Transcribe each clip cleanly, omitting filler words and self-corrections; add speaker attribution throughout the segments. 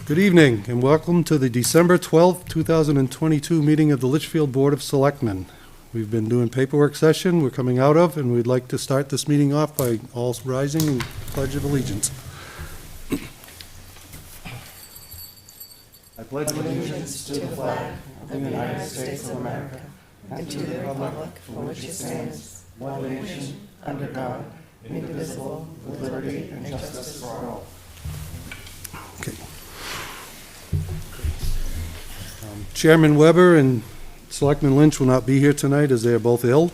Speaker 1: Good evening, and welcome to the December 12th, 2022 meeting of the Litchfield Board of Selectmen. We've been doing paperwork session we're coming out of, and we'd like to start this meeting off by all rising and pledge of allegiance. I pledge
Speaker 2: allegiance to the flag of the United States of America and to the republic for which it stands, one nation, under God, indivisible, with liberty and justice for all.
Speaker 1: Okay. Chairman Weber and Selectman Lynch will not be here tonight as they are both ill.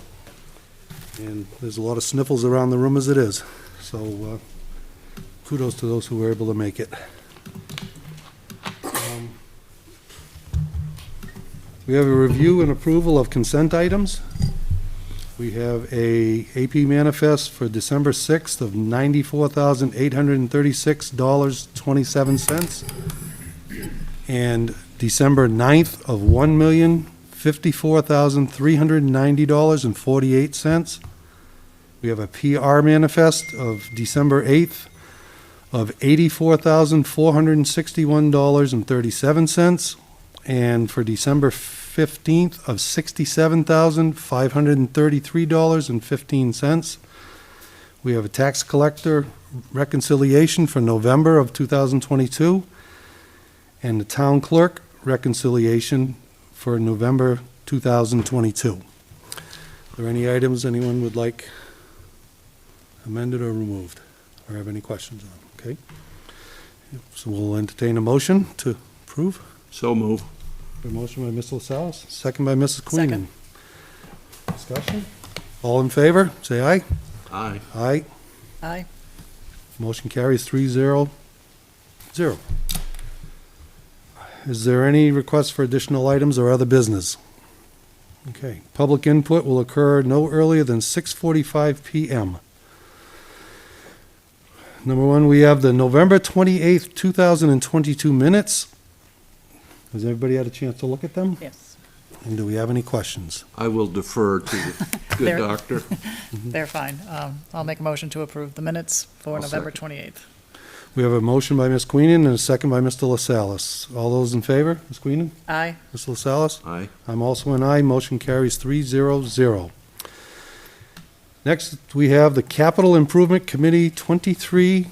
Speaker 1: And there's a lot of sniffles around the room as it is. So kudos to those who were able to make it. We have a review and approval of consent items. We have a AP manifest for December 6th of $94,836.27 and December 9th of $1,054,390.48. We have a PR manifest of December 8th of $84,461.37. And for December 15th of $67,533.15. We have a tax collector reconciliation for November of 2022 and the town clerk reconciliation for November 2022. Are there any items anyone would like amended or removed or have any questions on? Okay. So we'll entertain a motion to approve.
Speaker 3: So move.
Speaker 1: A motion by Mr. LaSalle, second by Mrs. Queenan. Discussion? All in favor, say aye.
Speaker 3: Aye.
Speaker 1: Aye.
Speaker 2: Aye.
Speaker 1: Motion carries 3-0. Is there any requests for additional items or other business? Okay. Public input will occur no earlier than 6:45 p.m. Number one, we have the November 28th, 2022 minutes. Has everybody had a chance to look at them?
Speaker 2: Yes.
Speaker 1: And do we have any questions?
Speaker 3: I will defer to the good doctor.
Speaker 4: They're fine. I'll make a motion to approve the minutes for
Speaker 3: I'll
Speaker 4: November
Speaker 3: second.
Speaker 4: 28th.
Speaker 1: We have a motion by Ms. Queenan and a second by Mr. LaSalle. All those in favor? Ms. Queenan?
Speaker 4: Aye.
Speaker 1: Mr. LaSalle?
Speaker 3: Aye.
Speaker 1: I'm also an aye. Motion carries 3-0. Next, we have the Capital Improvement Committee 23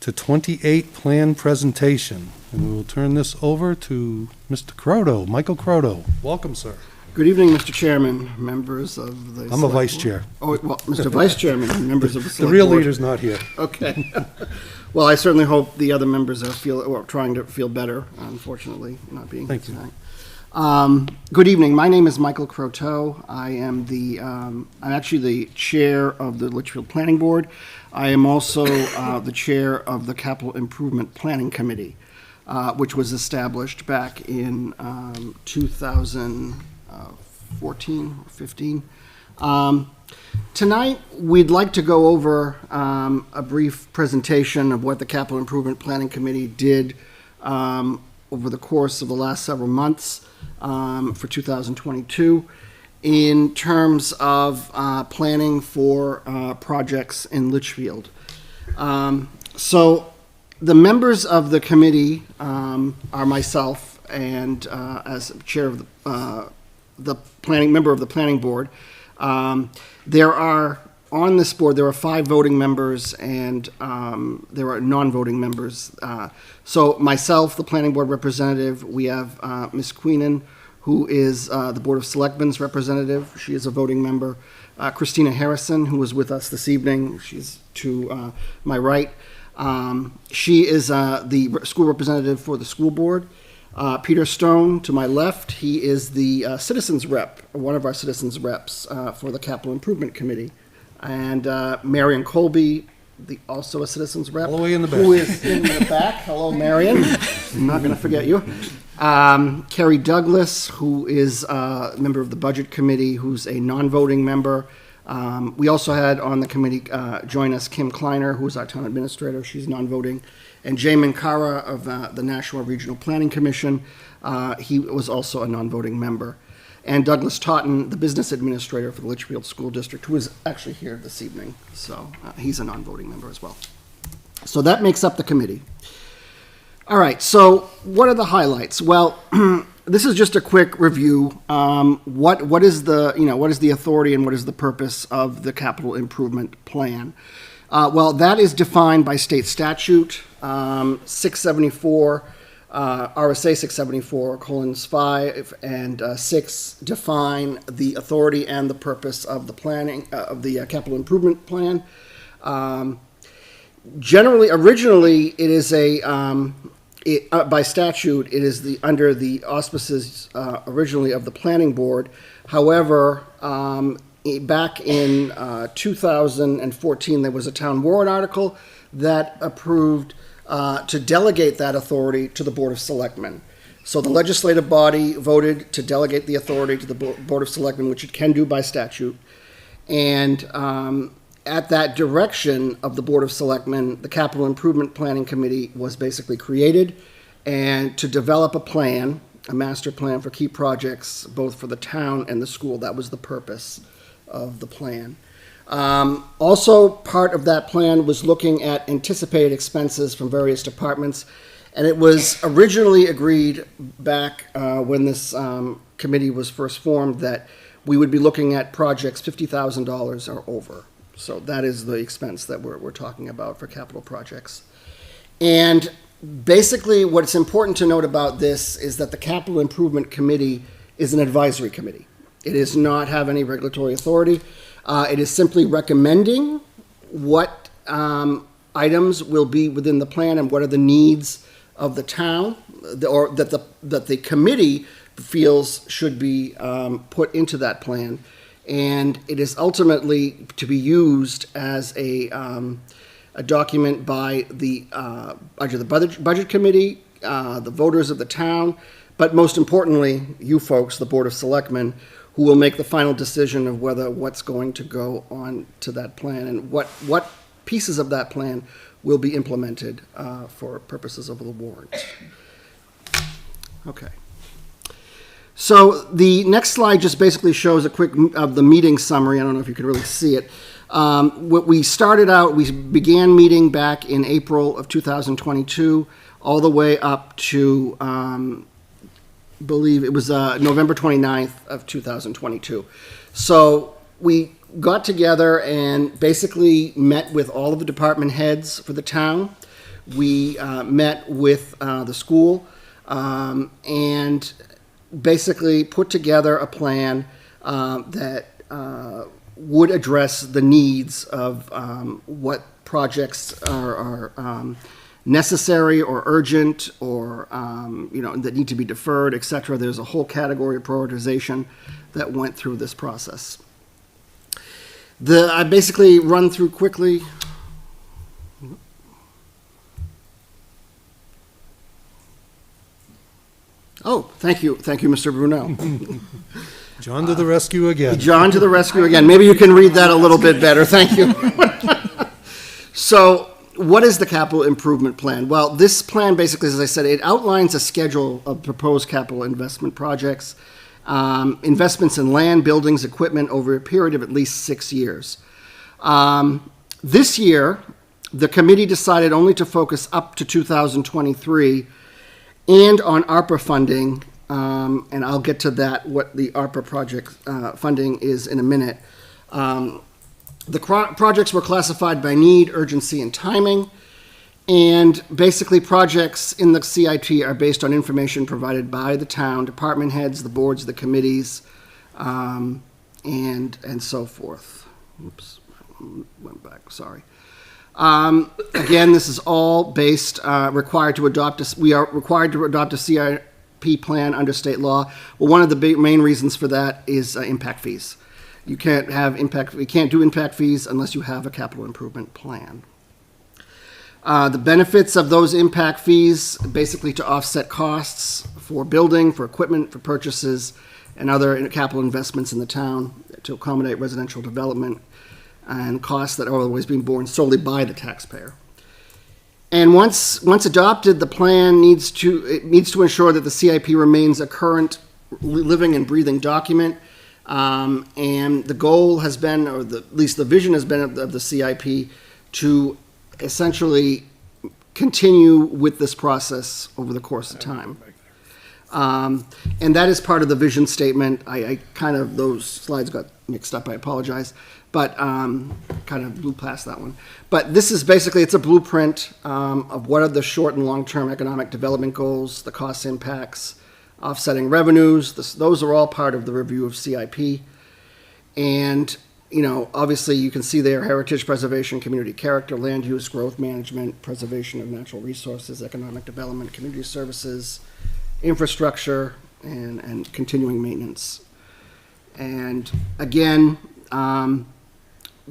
Speaker 1: to 28 plan presentation. And we will turn this over to Mr. Croto, Michael Croto. Welcome, sir.
Speaker 5: Good evening, Mr. Chairman, members of the...
Speaker 1: I'm a
Speaker 5: Select
Speaker 1: vice
Speaker 5: Board.
Speaker 1: chair.
Speaker 5: Oh, well, Mr. Vice Chairman and members of the
Speaker 1: The
Speaker 5: Select
Speaker 1: real
Speaker 5: Board.
Speaker 1: leader's not here.
Speaker 5: Okay. Well, I certainly hope the other members are trying to feel better, unfortunately, not being here
Speaker 1: Thank you.
Speaker 5: tonight. Good evening. My name is Michael Croteau. I am I'm actually the chair of the Litchfield Planning Board. I am also the chair of the Capital Improvement Planning Committee, which was established back in 2014 or 15. Tonight, we'd like to go over a brief presentation of what the Capital Improvement Planning Committee did over the course of the last several months for 2022 in terms of planning for projects in Litchfield. So the members of the committee are myself and as chair of the planning member of the planning board. There are on this board there are 5 voting members and there are non-voting members. So myself, the planning board representative, we have Ms. Queenan, who is the Board of Selectmen's representative. She is a voting member. Christina Harrison, who was with us this evening, she's to my right. She is the school representative for the school board. Peter Stone, to my left, he is the citizens rep, one of our citizens reps for the Capital Improvement Committee. And Marion Colby, also a citizens rep.
Speaker 1: All the way in the back.
Speaker 5: Who is in the back. Hello, Marion. I'm not going to forget you. Carrie Douglas, who is a member of the Budget Committee, who's a non-voting member. We also had on the committee join us Kim Kleiner, who is our town administrator. She's non-voting. And Jay Minkara of the National Regional Planning Commission. He was also a non-voting member. And Douglas Totten, the business administrator for the Litchfield School District, who is actually here this evening. So he's a non-voting member as well. So that makes up the committee. All right, so what are the highlights? Well, this is just a quick review. What is the authority and what is the purpose of the capital improvement plan? Well, that is defined by state statute, 674, RSA 674, colons 5 and 6 define the authority and the purpose of the planning, of the capital improvement plan. Originally, it is by statute, it is under the auspices originally of the planning board. However, back in 2014, there was a town warrant article that approved to delegate that authority to the Board of Selectmen. So the legislative body voted to delegate the authority to the Board of Selectmen, which it can do by statute. And at that direction of the Board of Selectmen, the Capital Improvement Planning Committee was basically created, and to develop a plan, a master plan for key projects, both for the town and the school. That was the purpose of the plan. Also, part of that plan was looking at anticipated expenses from various departments, and it was originally agreed back when this committee was first formed that we would be looking at projects $50,000 or over. So that is the expense that we're talking about for capital projects. And basically, what's important to note about this is that the Capital Improvement Committee is an advisory committee. It does not have any regulatory authority. It is simply recommending what items will be within the plan and what are the needs of the town, or that the committee feels should be put into that plan. And it is ultimately to be used as a document by the budget committee, the voters of the town, but most importantly, you folks, the Board of Selectmen, who will make the final decision of what's going to go on to that plan and what pieces of that plan will be implemented for purposes of the warrant. Okay. So the next slide just basically shows a quick of the meeting summary. I don't know if you could really see it. What we started out, we began meeting back in April of 2022, all the way up to, believe it was November 29th of 2022. So we got together and basically met with all of the department heads for the town. We met with the school and basically put together a plan that would address the needs of what projects are necessary or urgent or that need to be deferred, etc. There's a whole category of prioritization that went through this process. I basically run through quickly. Oh, thank you, Mr. Brunel.
Speaker 1: John to the rescue again.
Speaker 5: John to the rescue again. Maybe you can read that a little bit better. Thank you. So, what is the capital improvement plan? Well, this plan basically, as I said, it outlines a schedule of proposed capital investment projects, investments in land, buildings, equipment over a period of at least 6 years. This year, the committee decided only to focus up to 2023 and on ARPA funding, and I'll get to that, what the ARPA project funding is in a minute. The projects were classified by need, urgency, and timing, and basically projects in the CIP are based on information provided by the town, department heads, the boards, the committees, and so forth. Oops, went back, sorry. Again, this is all based, we are required to adopt a CIP plan under state law. Well, one of the main reasons for that is impact fees. You can't do impact fees unless you have a capital improvement plan. The benefits of those impact fees, basically to offset costs for building, for equipment, for purchases, and other capital investments in the town to accommodate residential development and costs that are always being borne solely by the taxpayer. And once adopted, the plan needs to ensure that the CIP remains a current living and breathing document. And the goal has been, or at least the vision has been of the CIP, to essentially continue with this process over the course of time. And that is part of the vision statement. I kind of, those slides got mixed up, I apologize, but kind of blew past that one. But this is basically, it's a blueprint of what are the short and long-term economic development goals, the cost impacts, offsetting revenues. Those are all part of the review of CIP. And, you know, obviously you can see there heritage preservation, community character, land use, growth management, preservation of natural resources, economic development, community services, infrastructure, and continuing maintenance. And again,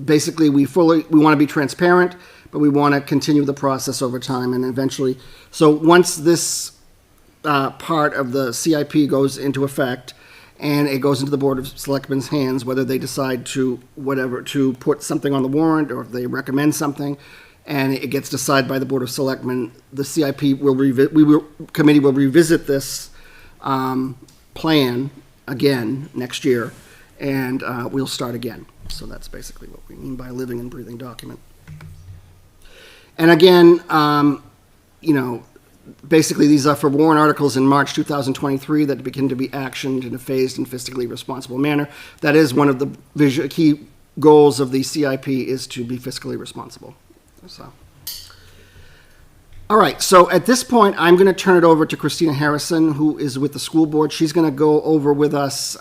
Speaker 5: basically we want to be transparent, but we want to continue the process over time and eventually. So once this part of the CIP goes into effect and it goes into the Board of Selectmen's hands, whether they decide to put something on the warrant or if they recommend something, and it gets decided by the Board of Selectmen, the CIP committee will revisit this plan again next year, and we'll start again. So that's basically what we mean by a living and breathing document. And again, you know, basically these are for warrant articles in March 2023 that begin to be actioned in a phased and fiscally responsible manner. That is one of the key goals of the CIP, is to be fiscally responsible. So, all right, so at this point, I'm going to turn it over to Christina Harrison, who is with the school board. She's going to go over with us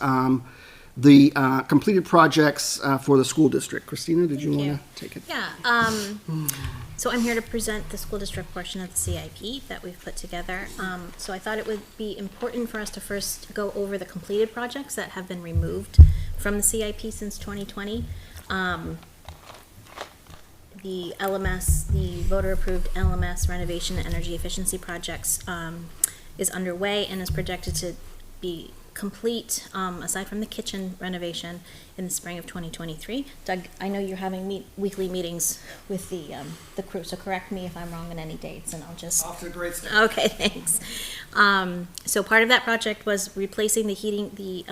Speaker 5: the completed projects for the school district. Christina, did you want to take it?
Speaker 6: Yeah, so I'm here to present the school district portion of the CIP that we've put together. So I thought it would be important for us to first go over the completed projects that have been removed from the CIP since 2020. The LMS, the voter-approved LMS renovation and energy efficiency projects is underway and is projected to be complete, aside from the kitchen renovation, in the spring of 2023. Doug, I know you're having weekly meetings with the crew, so correct me if I'm wrong on any dates, and I'll just...
Speaker 5: Off to a great start.
Speaker 6: Okay, thanks. So part of that project was replacing the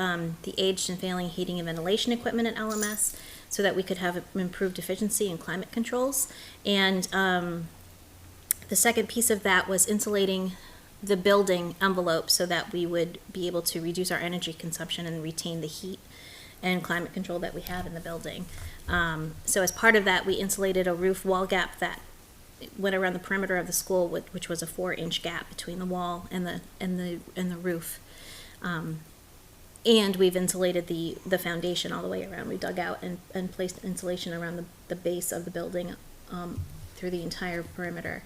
Speaker 6: aged and failing heating and ventilation equipment at LMS, so that we could have improved efficiency and climate controls. And the second piece of that was insulating the building envelope so that we would be able to reduce our energy consumption and retain the heat and climate control that we have in the building. So as part of that, we insulated a roof wall gap that went around the perimeter of the school, which was a 4-inch gap between the wall and the roof. And we've insulated the foundation all the way around. We dug out and placed insulation around the base of the building through the entire perimeter,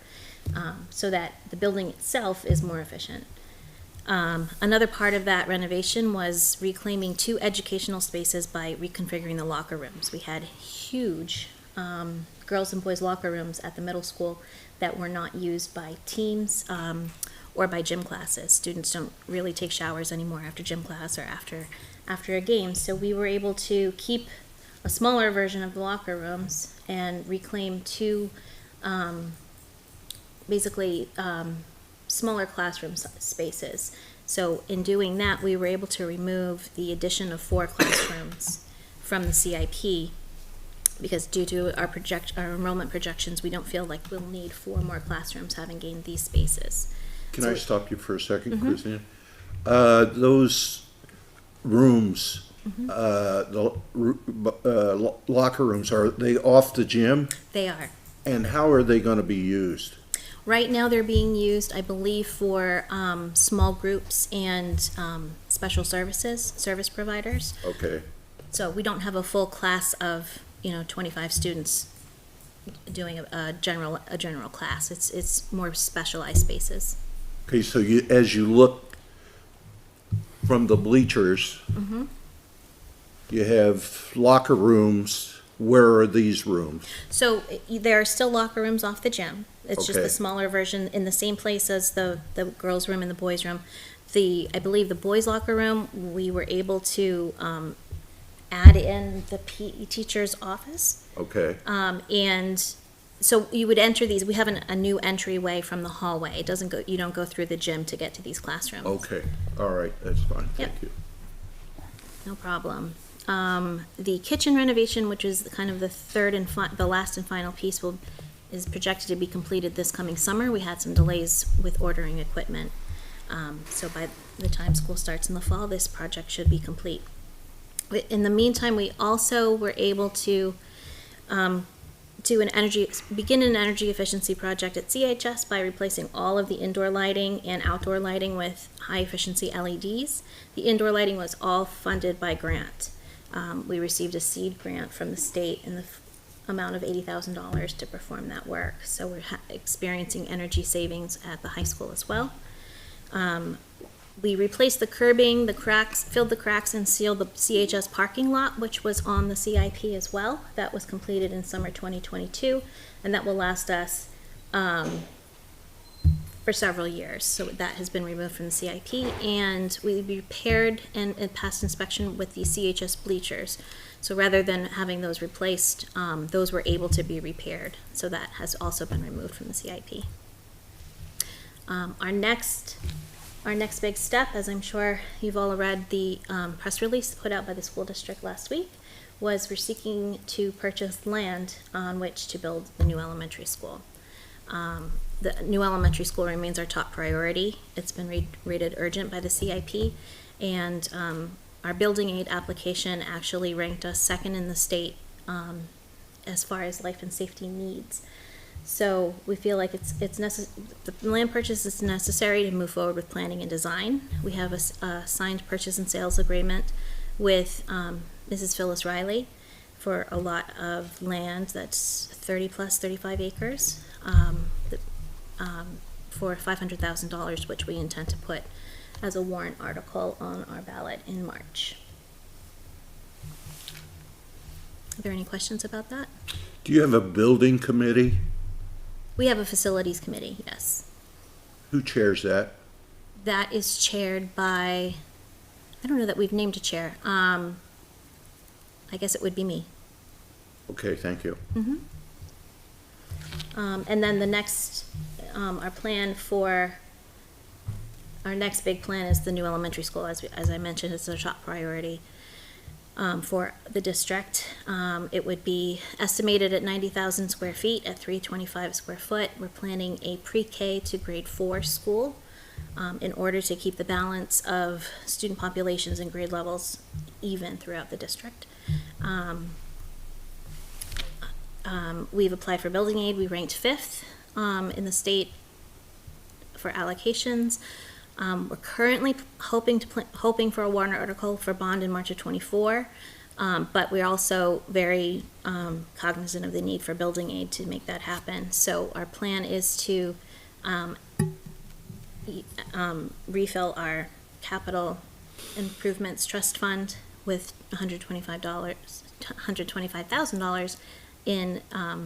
Speaker 6: so that the building itself is more efficient. Another part of that renovation was reclaiming 2 educational spaces by reconfiguring the locker rooms. We had huge girls and boys locker rooms at the middle school that were not used by teams or by gym classes. Students don't really take showers anymore after gym class or after a game. So we were able to keep a smaller version of the locker rooms and reclaim 2 smaller classroom spaces. So in doing that, we were able to remove the addition of 4 classrooms from the CIP, because due to our enrollment projections, we don't feel like we'll need 4 more classrooms having gained these spaces.
Speaker 3: Can I stop you for a second, Christine? Those rooms, the locker rooms, are they off the gym?
Speaker 6: They are.
Speaker 3: And how are they going to be used?
Speaker 6: Right now, they're being used, I believe, for small groups and special service providers.
Speaker 3: Okay.
Speaker 6: So we don't have a full class of 25 students doing a general class. It's more specialized spaces.
Speaker 3: Okay, so as you look from the bleachers, you have locker rooms. Where are these rooms?
Speaker 6: So there are still locker rooms off the gym. It's just
Speaker 3: Okay.
Speaker 6: the smaller version in the same place as the girls' room and the boys' room. I believe the boys' locker room, we were able to add in the PE teacher's office.
Speaker 3: Okay.
Speaker 6: And so you would enter these. We have a new entryway from the hallway. You don't go through the gym to get to these classrooms.
Speaker 3: Okay. All right. That's fine.
Speaker 6: Yep.
Speaker 3: Thank you.
Speaker 6: No problem. The kitchen renovation, which is kind of the third and the last and final piece, is projected to be completed this coming summer. We had some delays with ordering equipment. So by the time school starts in the fall, this project should be complete. In the meantime, we also were able to begin an energy efficiency project at CHS by replacing all of the indoor lighting and outdoor lighting with high-efficiency LEDs. The indoor lighting was all funded by grant. We received a seed grant from the state in the amount of $80,000 to perform that work. So we're experiencing energy savings at the high school as well. We replaced the curbing, filled the cracks, and sealed the CHS parking lot, which was on the CIP as well. That was completed in summer 2022, and that will last us for several years. So that has been removed from the CIP, and we repaired and passed inspection with the CHS bleachers. So rather than having those replaced, those were able to be repaired. So that has also been removed from the CIP. Our next big step, as I'm sure you've all read the press release put out by the school district last week, was we're seeking to purchase land on which to build the new elementary school. The new elementary school remains our top priority. It's been rated urgent by the CIP, and our building aid application actually ranked us second in the state as far as life and safety needs. So we feel like the land purchase is necessary to move forward with planning and design. We have a signed purchase and sales agreement with Mrs. Phyllis Riley for a lot of land that's 35 acres for $500,000, which we intend to put as a warrant article on our ballot in March. Are there any questions about that?
Speaker 3: Do you have a building committee?
Speaker 6: We have a facilities committee, yes.
Speaker 3: Who chairs that?
Speaker 6: That is chaired by, I don't know that we've named a chair. I guess it would be me.
Speaker 3: Okay, thank you.
Speaker 6: And then the next, our next big plan is the new elementary school. As I mentioned, it's a top priority for the district. It would be estimated at 90,000 square feet at 325 square foot. We're planning a pre-K to grade 4 school in order to keep the balance of student populations and grade levels even throughout the district. We've applied for building aid. We ranked 5th in the state for allocations. We're currently hoping for a warrant article for bond in March of '24, but we're also very cognizant of the need for building aid to make that happen. So our plan is to refill our capital improvements trust fund with $125,000 in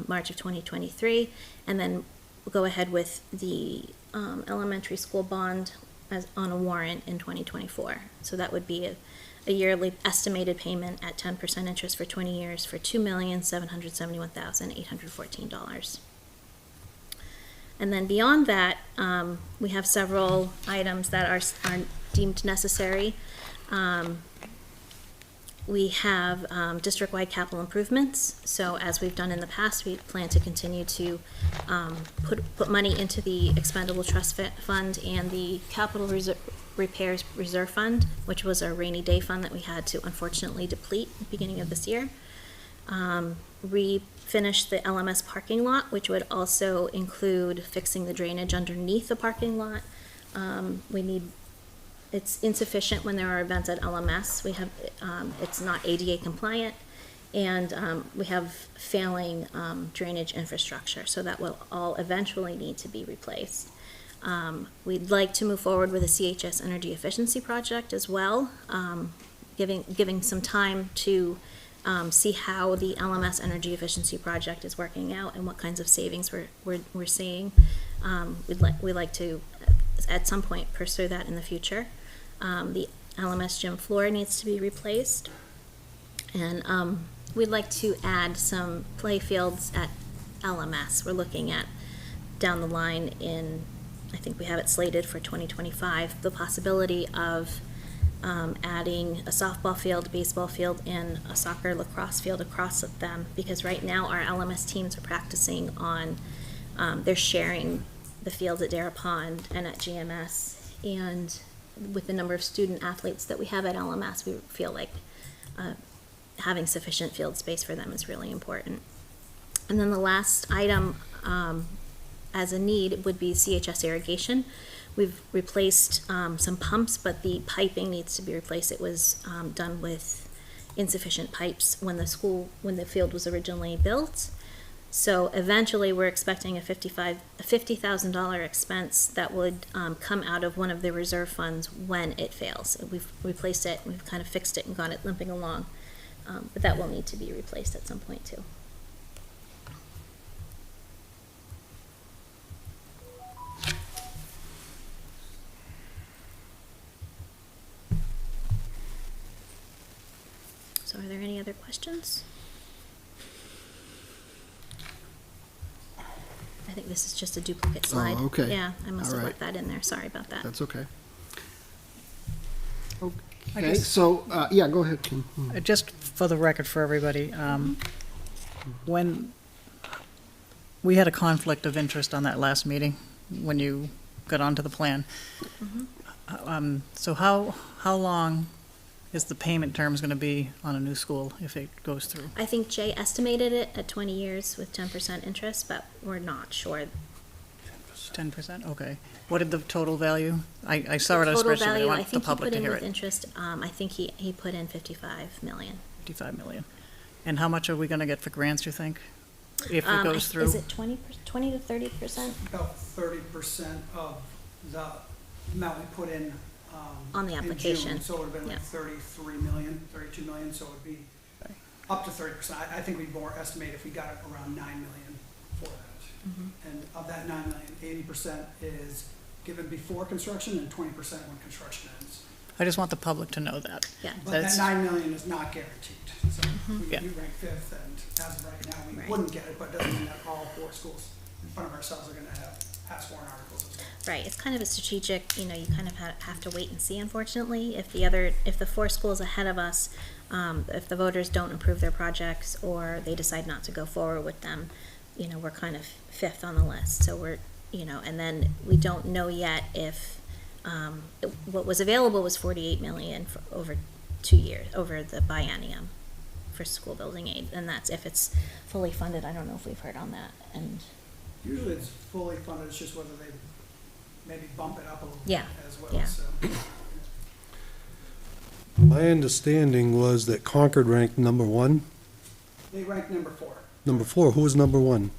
Speaker 6: March of 2023, and then we'll go ahead with the elementary school bond on a warrant in 2024. So that would be a yearly estimated payment at 10% interest for 20 years for $2,771,814. And then beyond that, we have several items that are deemed necessary. We have district-wide capital improvements. So as we've done in the past, we plan to continue to put money into the expendable trust fund and the capital repairs reserve fund, which was our rainy day fund that we had to unfortunately deplete at the beginning of this year. Refinish the LMS parking lot, which would also include fixing the drainage underneath the parking lot. It's insufficient when there are events at LMS. It's not ADA compliant, and we have failing drainage infrastructure, so that will all eventually need to be replaced. We'd like to move forward with a CHS energy efficiency project as well, giving some time to see how the LMS energy efficiency project is working out and what kinds of savings we're seeing. We'd like to at some point pursue that in the future. The LMS gym floor needs to be replaced, and we'd like to add some play fields at LMS. We're looking at down the line I think we have it slated for 2025, the possibility of adding a softball field, baseball field, and a soccer lacrosse field across them, because right now our LMS teams are practicing on they're sharing the fields at Dara Pond and at GMS. And with the number of student athletes that we have at LMS, we feel like having sufficient field space for them is really important. And then the last item as a need would be CHS irrigation. We've replaced some pumps, but the piping needs to be replaced. It was done with insufficient pipes when the field was originally built. So eventually, we're expecting a $50,000 expense that would come out of one of the reserve funds when it fails. We've replaced it, we've kind of fixed it and got it limping along, but that will need to be replaced at some point too. So are there any other questions? I think this is just a duplicate slide.
Speaker 5: Oh, okay.
Speaker 6: Yeah, I must have
Speaker 5: All
Speaker 6: left that in there, sorry about that.
Speaker 5: That's okay.
Speaker 4: I
Speaker 5: Okay,
Speaker 4: guess-
Speaker 5: so, yeah, go ahead, Kim.
Speaker 4: Just for the record for everybody, when we had a conflict of interest on that last meeting, when you got onto the plan. So how long is the payment terms gonna be on a new school if it goes through?
Speaker 6: I think Jay estimated it at 20 years with 10% interest, but we're not sure.
Speaker 4: 10%, okay. What did the total value? I saw it on a
Speaker 6: Total
Speaker 4: spreadsheet, but I
Speaker 6: value, I
Speaker 4: want the
Speaker 6: think he
Speaker 4: public
Speaker 6: put
Speaker 4: to
Speaker 6: in
Speaker 4: hear
Speaker 6: with
Speaker 4: it.
Speaker 6: interest, I think he put in 55 million.
Speaker 4: 55 million. And how much are we gonna get for grants, you think? If it goes
Speaker 6: Is
Speaker 4: through?
Speaker 6: it 20 to 30%?
Speaker 7: About 30% of the amount we put in.
Speaker 6: On the
Speaker 7: in June.
Speaker 6: application.
Speaker 7: So it would have been like
Speaker 6: Yeah.
Speaker 7: 33 million, 32 million, so it would be up to 30%. I think we'd more estimate if we got it around 9 million for that. And of that 9 million, 80% is given before construction and 20% when construction ends.
Speaker 4: I just want the public to know that.
Speaker 6: Yeah.
Speaker 7: But that
Speaker 4: That's-
Speaker 7: 9 million is not guaranteed. So we
Speaker 4: Yeah.
Speaker 7: rank fifth, and as of right now, we
Speaker 6: Right.
Speaker 7: wouldn't get it, but it doesn't mean that all 4 schools in front of ourselves are gonna have pass warrant articles as well.
Speaker 6: Right, it's kind of a strategic, you kind of have to wait and see, unfortunately. If the 4 schools ahead of us, if the voters don't approve their projects or they decide not to go forward with them, we're kind of fifth on the list. So we're, and then we don't know yet if, what was available was 48 million for over 2 years, over the biennium for school building aid. And that's if it's fully funded. I don't know if we've heard on that. And
Speaker 7: Usually it's fully funded, it's just whether they maybe bump it up a little bit
Speaker 6: Yeah,
Speaker 7: as well,
Speaker 6: yeah.
Speaker 7: so.
Speaker 1: My understanding was that Concord ranked number 1.
Speaker 7: They ranked number 4.
Speaker 1: Number 4, who was number 1?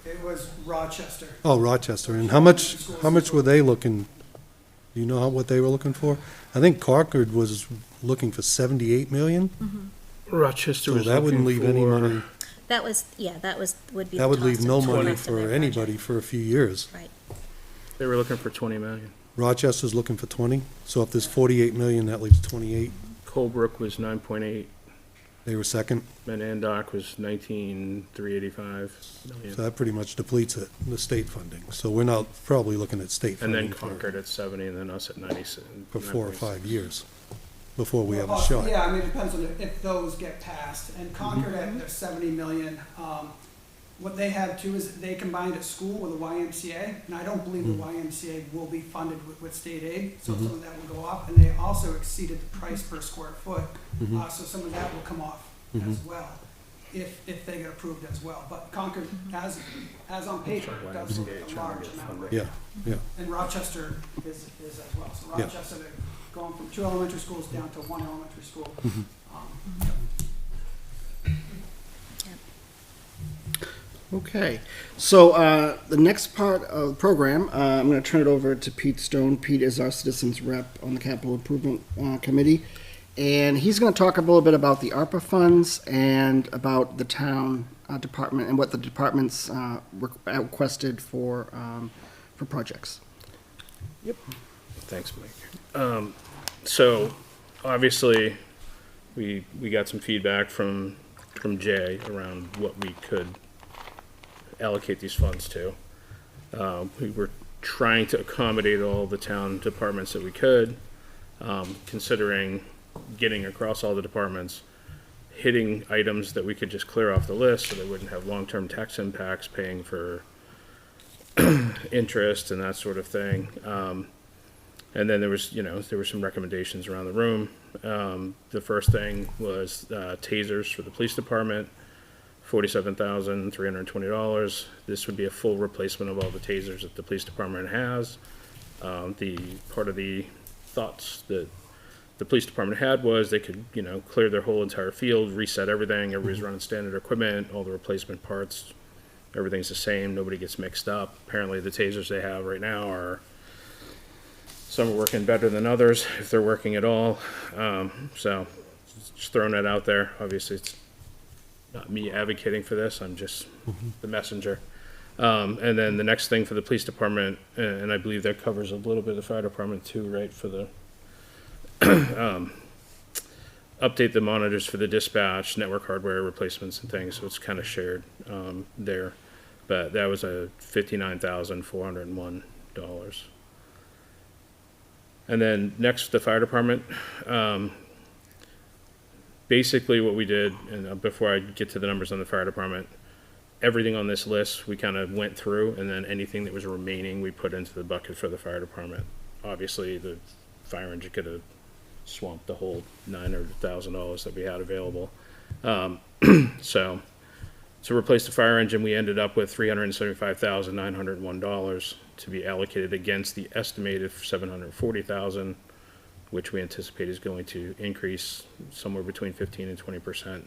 Speaker 7: It was Rochester.
Speaker 1: Oh, Rochester. And how much were they looking? Do you know what they were looking for? I think Concord was looking for 78 million.
Speaker 8: Rochester
Speaker 1: So
Speaker 8: was
Speaker 1: that wouldn't leave any money,
Speaker 6: that was, would be.
Speaker 1: that
Speaker 6: the
Speaker 1: would leave
Speaker 6: cost
Speaker 1: no
Speaker 6: of the
Speaker 1: money
Speaker 6: rest of
Speaker 1: for
Speaker 6: their
Speaker 1: anybody
Speaker 6: project.
Speaker 1: for a few years.
Speaker 6: Right.
Speaker 8: They were looking for 20 million.
Speaker 1: Rochester's looking for 20, so if there's 48 million, that leaves 28.
Speaker 8: Colebrook was 9.8,
Speaker 1: They were second,
Speaker 8: and Andock was 19,385 million.
Speaker 1: so that pretty much depletes it, the state funding. So we're not probably looking at state
Speaker 8: And then
Speaker 1: funding
Speaker 8: Concord at 70, and then us at 96.
Speaker 1: for 4 or 5 years before we have a
Speaker 7: Well,
Speaker 1: shot.
Speaker 7: Yeah, I mean, it depends on if those get passed. And Concord at their 70 million, what they have too is they combined a school with a YMCA, and I don't believe the YMCA will be funded with state aid, so some of that will go off. And they also exceeded the price per square foot, so some of that will come off as well, if they get approved as well. But Concord, as on paper, does look a large amount right
Speaker 1: Yeah,
Speaker 7: now.
Speaker 1: yeah.
Speaker 7: And Rochester is as well. So
Speaker 1: Yeah.
Speaker 7: Rochester, they're going from 2 elementary schools down to 1 elementary school.
Speaker 5: Okay, so the next part of the program, I'm going to turn it over to Pete Stone. Pete is our citizens rep on the Capital Improvement Committee, and he's going to talk a little bit about the ARPA funds and about the town department and what the departments requested for projects.
Speaker 8: Thanks, Mike. So, obviously, we got some feedback from Jay around what we could allocate these funds to. We were trying to accommodate all the town departments that we could, considering getting across all the departments, hitting items that we could just clear off the list so they wouldn't have long-term tax impacts, paying for interest and that sort of thing. And then there was, there were some recommendations around the room. The first thing was tasers for the police department, $47,320. This would be a full replacement of all the tasers that the police department has. The part of the thoughts that the police department had was they could, clear their whole entire field, reset everything, everybody's running standard equipment, all the replacement parts, everything's the same, nobody gets mixed up. Apparently the tasers they have right now are, some are working better than others, if they're working at all. So, just throwing that out there. Obviously, it's not me advocating for this, I'm just the messenger. And then the next thing for the police department, and I believe that covers a little bit of the fire department too, right, for the update the monitors for the dispatch, network hardware replacements and things, so it's kind of shared there. But that was a $59,401. And then next, the fire department. Basically what we did, and before I get to the numbers on the fire department, everything on this list, we kind of went through, and then anything that was remaining, we put into the bucket for the fire department. Obviously, the fire engine could have swamped the whole $900,000 that we had available. So to replace the fire engine, we ended up with $375,901 to be allocated against the estimated $740,000, which we anticipate is going to increase somewhere between 15 and 20%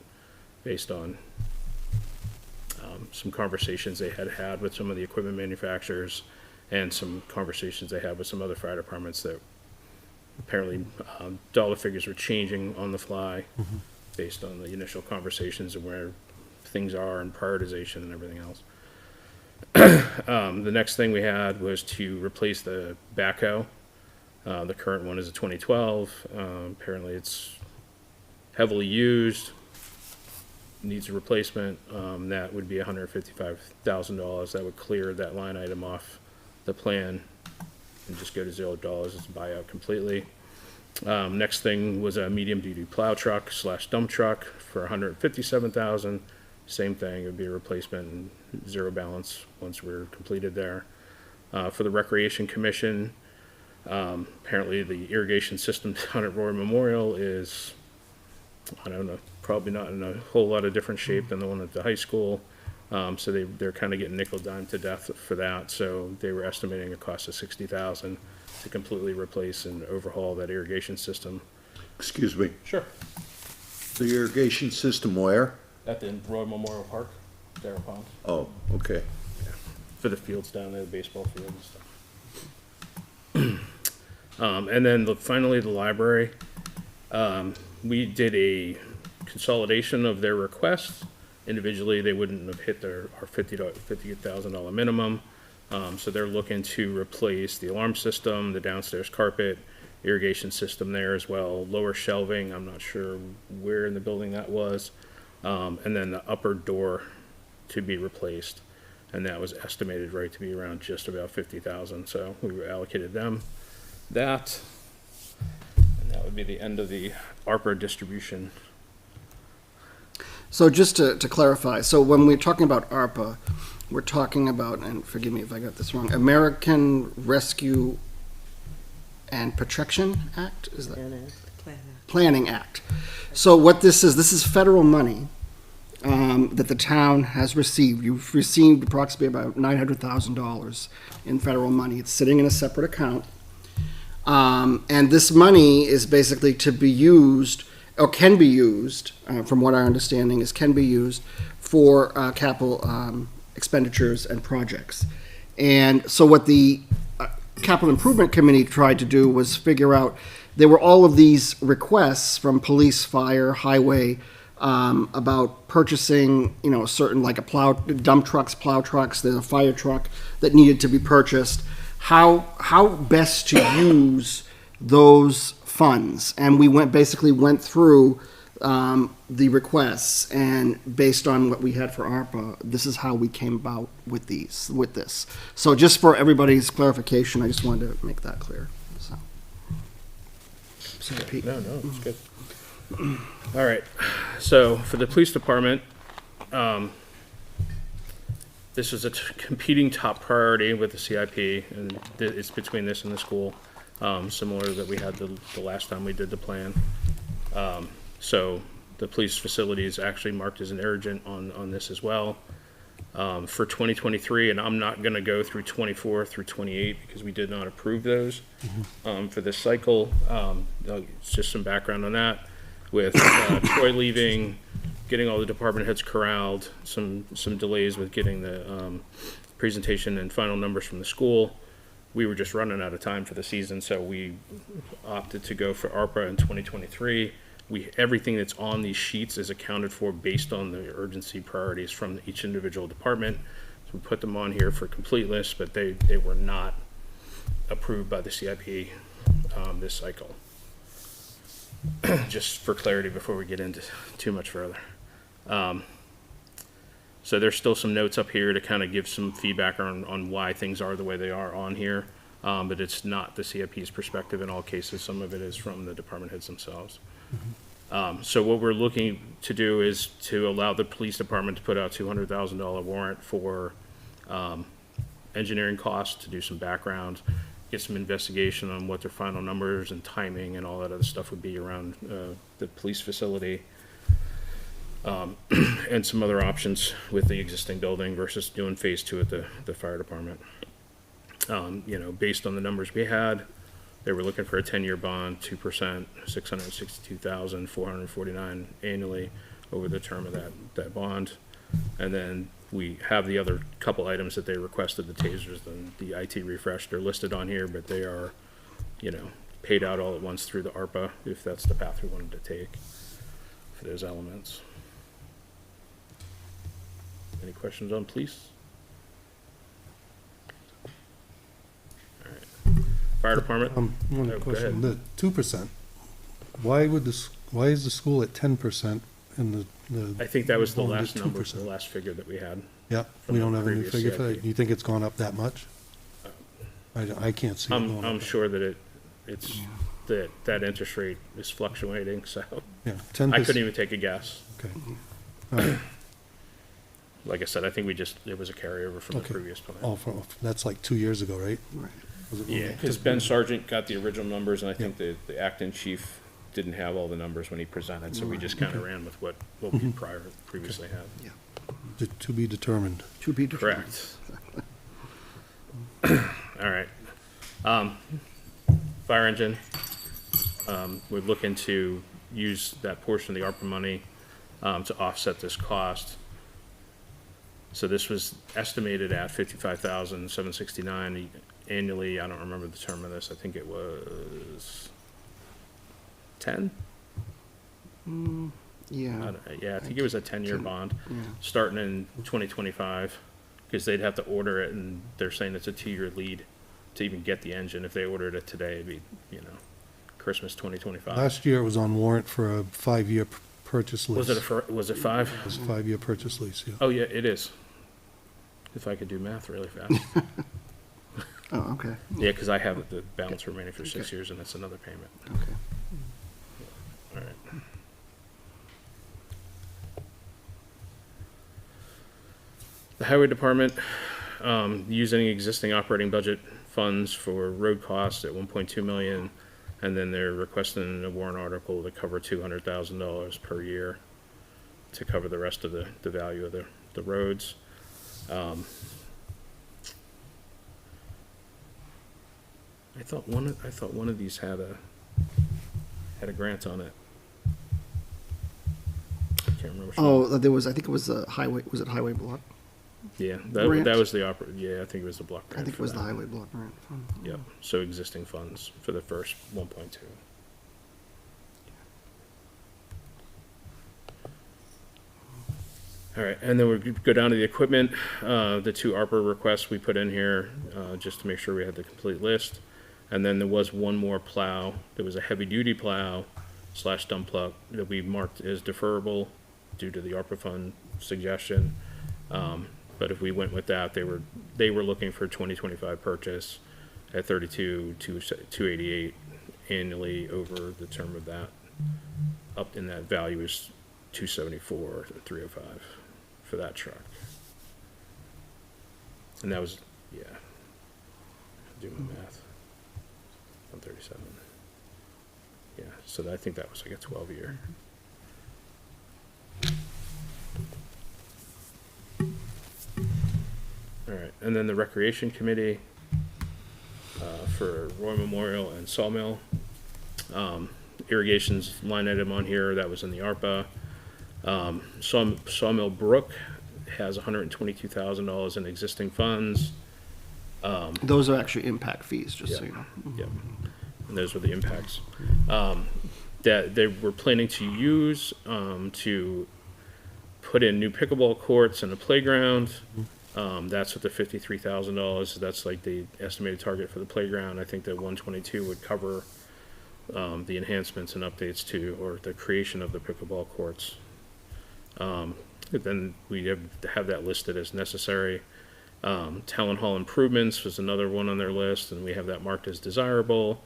Speaker 8: based on some conversations they had with some of the equipment manufacturers and some conversations they had with some other fire departments that apparently dollar figures were changing on the fly based on the initial conversations and where things are and prioritization and everything else. The next thing we had was to replace the backhoe. The current one is a 2012. Apparently it's heavily used, needs a replacement. That would be $155,000. That would clear that line item off the plan and just go to $0. It's a buyout completely. Next thing was a medium duty plow truck / dump truck for $157,000. Same thing, it would be a replacement and zero balance once we're completed there. For the Recreation Commission, apparently the irrigation system down at Roy Memorial is, I don't know, probably not in a whole lot of different shape than the one at the high school. So they're kind of getting nickel-dime to death for that. So they were estimating a cost of $60,000 to completely replace and overhaul that irrigation system.
Speaker 3: Excuse me,
Speaker 8: Sure.
Speaker 3: the irrigation system where?
Speaker 8: At the Roy Memorial Park, Darrell Pond,
Speaker 3: Oh, okay.
Speaker 8: for the fields down there, the baseball field and stuff. And then finally, the library. We did a consolidation of their requests. Individually, they wouldn't have hit our $50,000 minimum. So they're looking to replace the alarm system, the downstairs carpet, irrigation system there as well, lower shelving, I'm not sure where in the building that was, and then the upper door to be replaced. And that was estimated, right, to be around just about $50,000. So we allocated them that. And that would be the end of the ARPA distribution.
Speaker 5: So just to clarify, so when we're talking about ARPA, we're talking about, and forgive me if I got this wrong, American Rescue and Protection Act? Is that? Planning Act. So what this is federal money that the town has received. You've received approximately about $900,000 in federal money. It's sitting in a separate account. And this money is basically to be used, or can be used, from what our understanding is, can be used for capital expenditures and projects. And so what the Capital Improvement Committee tried to do was figure out, there were all of these requests from police, fire, highway, about purchasing, certain, like dump trucks, plow trucks, there's a fire truck that needed to be purchased. How best to use those funds. And we basically went through the requests, and based on what we had for ARPA, this is how we came about with this. So just for everybody's clarification, I just wanted to make that clear. So. Sorry, Pete.
Speaker 8: No, it's good. All right, so for the police department, the this is a competing top priority with the CIP, and it's between this and the school, similar that we had the last time we did the plan. So the police facility is actually marked as an urgent on this as well. For 2023, and I'm not gonna go through 24 through 28 because we did not approve those, for this cycle. It's just some background on that. With Troy leaving, getting all the department heads corralled, some delays with getting the presentation and final numbers from the school. We were just running out of time for the season, so we opted to go for ARPA in 2023. Everything that's on these sheets is accounted for based on the urgency priorities from each individual department. So we put them on here for complete list, but they were not approved by the CIP this cycle. Just for clarity before we get into too much further. So there's still some notes up here to kind of give some feedback on why things are the way they are on here. But it's not the CIP's perspective in all cases. Some of it is from the department heads themselves. So what we're looking to do is to allow the police department to put out $200,000 warrant for engineering costs, to do some background, get some investigation on what their final numbers and timing and all that other stuff would be around the police facility. And some other options with the existing building versus doing phase 2 at the fire department. Based on the numbers we had, they were looking for a 10-year bond, 2%, $662,449 annually over the term of that bond. And then we have the other couple items that they requested, the tasers and the IT refresh. They're listed on here, but they are, paid out all at once through the ARPA, if that's the path we wanted to take for those elements. Any questions on police? All right. Fire department?
Speaker 1: One
Speaker 8: go
Speaker 1: question,
Speaker 8: ahead.
Speaker 1: the 2%, why is the school at 10% and
Speaker 8: I think that was the
Speaker 1: bond
Speaker 8: last
Speaker 1: is
Speaker 8: number,
Speaker 1: 2%?
Speaker 8: the last figure that we had.
Speaker 1: Yeah,
Speaker 8: from
Speaker 1: we
Speaker 8: the
Speaker 1: don't have any
Speaker 8: previous
Speaker 1: figure for that?
Speaker 8: CIP.
Speaker 1: You think it's gone up that much? I can't see it going
Speaker 8: I'm
Speaker 1: up.
Speaker 8: sure that it's that interest rate is fluctuating, so
Speaker 1: Yeah, 10%.
Speaker 8: I couldn't even take a guess.
Speaker 1: Okay. All right.
Speaker 8: Like I said, I think it was a carryover from the
Speaker 1: Okay.
Speaker 8: previous plan.
Speaker 1: Oh, that's like 2 years ago, right?
Speaker 5: Right.
Speaker 1: Was it-
Speaker 8: Yeah, because Ben Sargent got the original numbers, and I think the acting chief didn't have all the numbers when he presented, so we just kind of ran with what we previously had.
Speaker 1: To be determined.
Speaker 5: To be determined.
Speaker 8: Correct. All right. Fire engine, we're looking to use that portion of the ARPA money to offset this cost. So this was estimated at $55,769 annually. I don't remember the term of this. I think it was 10?
Speaker 5: Yeah.
Speaker 8: I think it was a 10-year bond,
Speaker 5: Yeah.
Speaker 8: starting in 2025, because they'd have to order it, and they're saying it's a 2-year lead to even get the engine. If they ordered it today, it'd be, Christmas 2025.
Speaker 1: Last year it was on warrant for a 5-year purchase lease.
Speaker 8: Was it 5?
Speaker 1: It was a 5-year purchase lease, yeah.
Speaker 8: Oh, yeah, it is. If I could do math really fast.
Speaker 5: Oh, okay.
Speaker 8: Yeah, because I have the balance remaining for 6 years, and that's another payment.
Speaker 5: Okay.
Speaker 8: All right. The highway department, using existing operating budget funds for road costs at 1.2 million, and then they're requesting a warrant article to cover $200,000 per year to cover the rest of the value of the roads. I thought one of these had a grant on it. I can't remember. which one.
Speaker 5: Oh, there was, I think it was a highway, was it highway block?
Speaker 8: Yeah,
Speaker 5: Grant?
Speaker 8: that was the yeah, I think it was the block grant.
Speaker 5: I think it
Speaker 8: for
Speaker 5: was the
Speaker 8: that.
Speaker 5: highway block grant.
Speaker 8: Yep, so existing funds for the first 1.2. All right, and then we go down to the equipment, the 2 ARPA requests we put in here, just to make sure we had the complete list. And then there was one more plow, there was a heavy-duty plow / dump truck that we marked as deferrable due to the ARPA fund suggestion. But if we went with that, they were looking for 2025 purchase at $32,288 annually over the term of that. Up in that value is $274,305 for that truck. And that was, yeah, do my math, 137. Yeah, so I think that was like a 12-year. All right, and then the Recreation Committee for Roy Memorial and Sawmill. Irrigation's line item on here, that was in the ARPA. Sawmill Brook has $122,000 in existing funds.
Speaker 5: Those are actually impact fees, just so
Speaker 8: Yeah.
Speaker 5: you know.
Speaker 8: Yep, and those were the impacts. That they were planning to use to put in new pickleball courts and a playground. That's what the $53,000, that's like the estimated target for the playground. I think that 122 would cover the enhancements and updates to, or the creation of the pickleball courts. Then we have that listed as necessary. Town hall improvements was another one on their list, and we have that marked as desirable,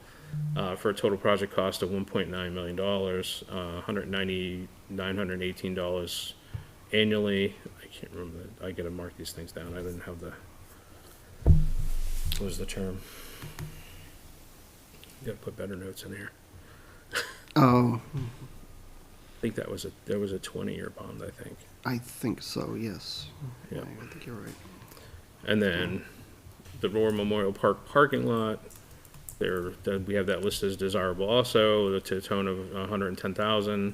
Speaker 8: for a total project cost of $1.9 million, $918 annually. I can't remember, I gotta mark these things down, I didn't have what was the term? You gotta put better notes in here.
Speaker 5: Oh,
Speaker 8: I think there was a 20-year bond, I think.
Speaker 5: I think so, yes.
Speaker 8: Yeah.
Speaker 5: I think you're right.
Speaker 8: And then the Roar Memorial Park parking lot, we have that listed as desirable also, to a tone of $110,000.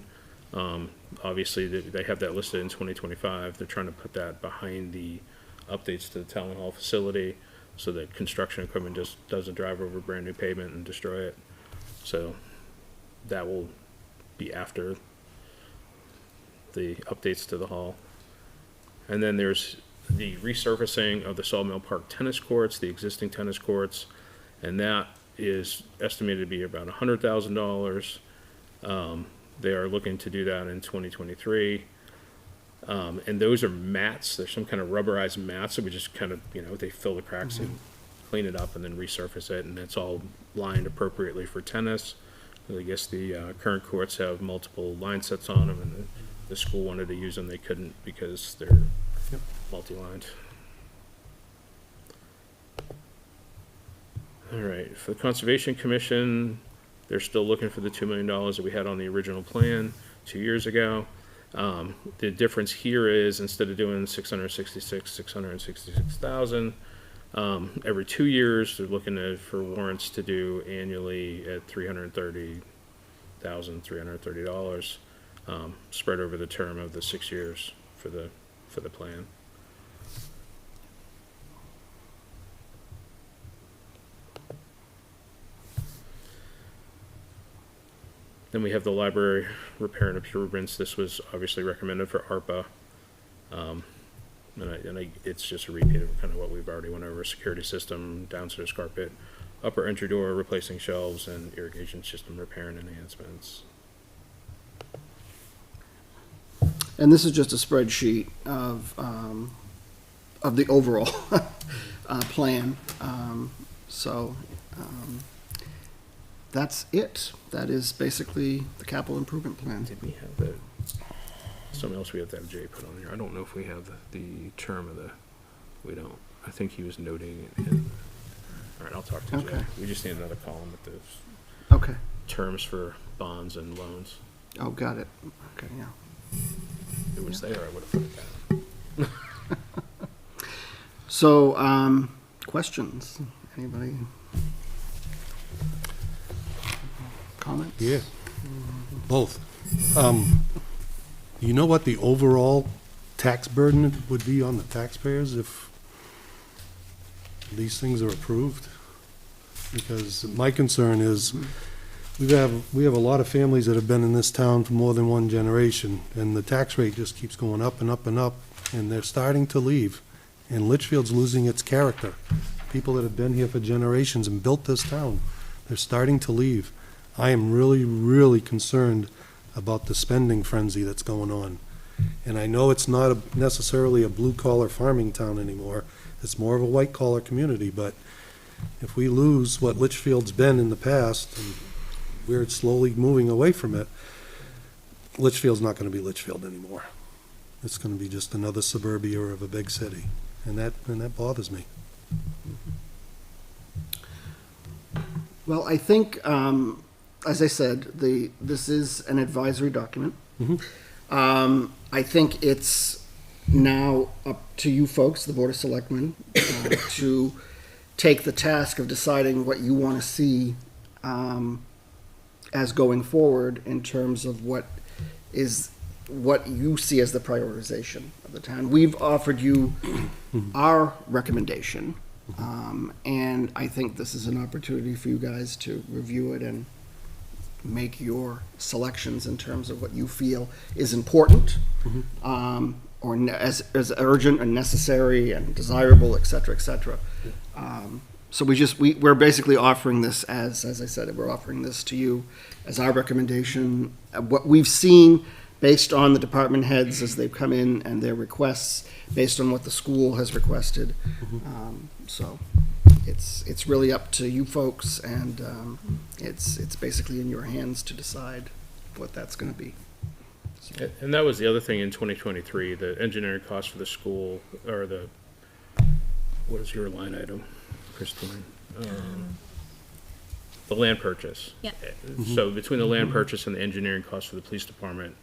Speaker 8: Obviously, they have that listed in 2025. They're trying to put that behind the updates to the town hall facility so that construction equipment just doesn't drive over brand new pavement and destroy it. So that will be after the updates to the hall. And then there's the resurfacing of the Sawmill Park tennis courts, the existing tennis courts, and that is estimated to be about $100,000. They are looking to do that in 2023. And those are mats. There's some kind of rubberized mats that we just kind of, they fill the cracks and clean it up and then resurface it, and it's all lined appropriately for tennis. I guess the current courts have multiple line sets on them, and the school wanted to use them. They couldn't because they're multi-lined. All right, for the Conservation Commission, they're still looking for the $2 million that we had on the original plan 2 years ago. The difference here is instead of doing 666,000 every 2 years, they're looking for warrants to do annually at $330,330, spread over the term of the 6 years for the plan. Then we have the library repair and improvements. This was obviously recommended for ARPA. It's just a repeat of kind of what we've already went over: security system, downstairs carpet, upper entry door, replacing shelves, and irrigation system repair and enhancements.
Speaker 5: And this is just a spreadsheet of the overall plan. That's it. That is basically the capital improvement plan.
Speaker 8: Did we have that? Something else we have to have Jay put on here. I don't know if we have the term of the. We don't. I think he was noting it. All right, I'll talk to Jay.
Speaker 5: Okay.
Speaker 8: We just need another column with the
Speaker 5: Okay.
Speaker 8: terms for bonds and loans.
Speaker 5: Oh, got it. Okay, yeah.
Speaker 8: If it was there, I would have put it down.
Speaker 5: So, questions? Anybody? Comments?
Speaker 1: Yeah, both. You know what the overall tax burden would be on the taxpayers if these things are approved? Because my concern is, we have a lot of families that have been in this town for more than one generation, and the tax rate just keeps going up and up and up, and they're starting to leave, and Litchfield's losing its character. People that have been here for generations and built this town, they're starting to leave. I am really, really concerned about the spending frenzy that's going on. And I know it's not necessarily a blue-collar farming town anymore. It's more of a white-collar community, but if we lose what Litchfield's been in the past, and we're slowly moving away from it, Litchfield's not gonna be Litchfield anymore. It's gonna be just another suburbia of a big city. and that bothers me.
Speaker 5: Well, I think, as I said, this is an advisory document. I think it's now up to you folks, the Board of Selectmen, to take the task of deciding what you want to see as going forward in terms of what you see as the prioritization of the town. We've offered you our recommendation, and I think this is an opportunity for you guys to review it and make your selections in terms of what you feel is important, or as urgent and necessary and desirable, et cetera, et cetera. So we're basically offering this as I said, we're offering this to you as our recommendation. What we've seen based on the department heads as they've come in and their requests, based on what the school has requested. So it's really up to you folks, and it's basically in your hands to decide what that's going to be. So.
Speaker 8: And that was the other thing in 2023, the engineering cost for the school, or what is your line item, Christine? The land purchase.
Speaker 6: Yep.
Speaker 8: So between the land purchase and the engineering cost for the police department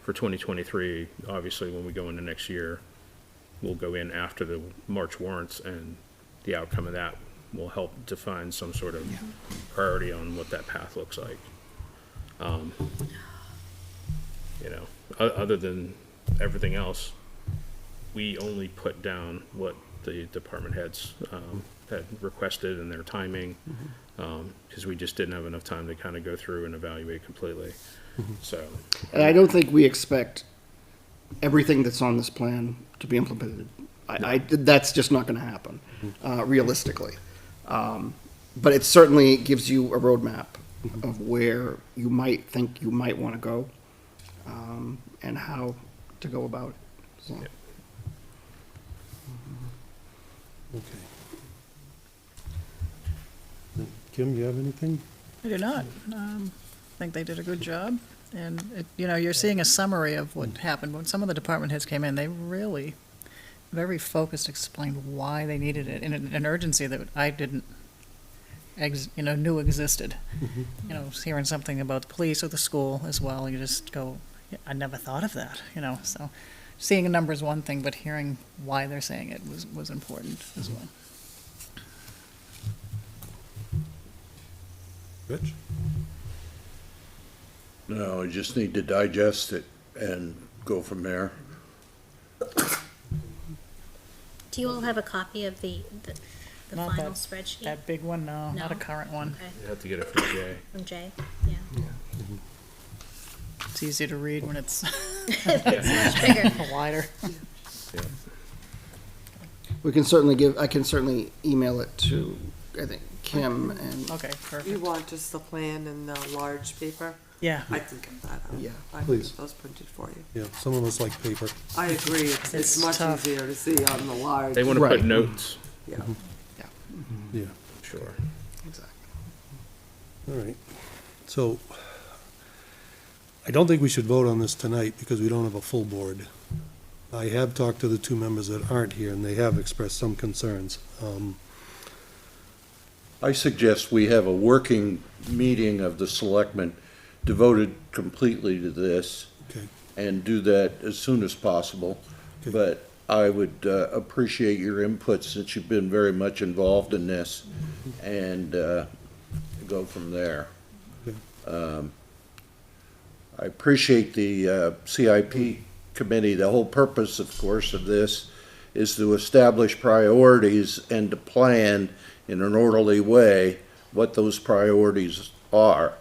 Speaker 8: for 2023, obviously when we go into next year, we'll go in after the March warrants, and the outcome of that will help define some sort of priority on what that path looks like. Other than everything else, we only put down what the department heads had requested and their timing, because we just didn't have enough time to kind of go through and evaluate completely. So,
Speaker 5: And I don't think we expect everything that's on this plan to be implemented. That's just not going to happen, realistically. But it certainly gives you a roadmap of where you might think you might want to go, and how to go about it. So.
Speaker 8: Yep.
Speaker 1: Okay. Kim, you have anything?
Speaker 4: I do not. I think they did a good job. And, you're seeing a summary of what happened. When some of the department heads came in, they really, very focused, explained why they needed it in an urgency that I didn't, knew existed. Hearing something about the police or the school as well, you just go, I never thought of that, So seeing a number is one thing, but hearing why they're saying it was important as well.
Speaker 1: Rich?
Speaker 3: No, I just need to digest it and go from there.
Speaker 6: Do you all have a copy of the
Speaker 4: Not
Speaker 6: final
Speaker 4: that-
Speaker 6: spreadsheet
Speaker 4: That big one, no, not a
Speaker 6: No?
Speaker 4: current one.
Speaker 6: Okay,
Speaker 8: you have to get it from Jay.
Speaker 6: from Jay, yeah.
Speaker 4: It's easy to read when it's
Speaker 6: It's much bigger.
Speaker 4: wider.
Speaker 5: I can certainly email it to, I think, Kim and,
Speaker 4: Okay,
Speaker 2: You
Speaker 4: perfect.
Speaker 2: want just the plan and the large paper?
Speaker 4: Yeah.
Speaker 2: I can get that out.
Speaker 5: Yeah,
Speaker 2: I can
Speaker 1: please.
Speaker 2: get those printed for you.
Speaker 1: Yeah, some of us like paper.
Speaker 2: I agree, it's
Speaker 4: It's
Speaker 2: much
Speaker 4: tough.
Speaker 2: easier to see on the large.
Speaker 8: They want to
Speaker 5: Right.
Speaker 8: put notes,
Speaker 2: Yeah.
Speaker 1: Yeah,
Speaker 8: sure.
Speaker 5: exactly.
Speaker 1: all right. So, I don't think we should vote on this tonight because we don't have a full board. I have talked to the two members that aren't here, and they have expressed some concerns.
Speaker 3: I suggest we have a working meeting of the selectmen devoted completely to this,
Speaker 1: Okay.
Speaker 3: and do that as soon as possible.
Speaker 1: Okay.
Speaker 3: But I would appreciate your input, since you've been very much involved in this, and go from there.
Speaker 1: Okay.
Speaker 3: I appreciate the CIP committee. The whole purpose, of course, of this is to establish priorities and to plan in an orderly way what those priorities are.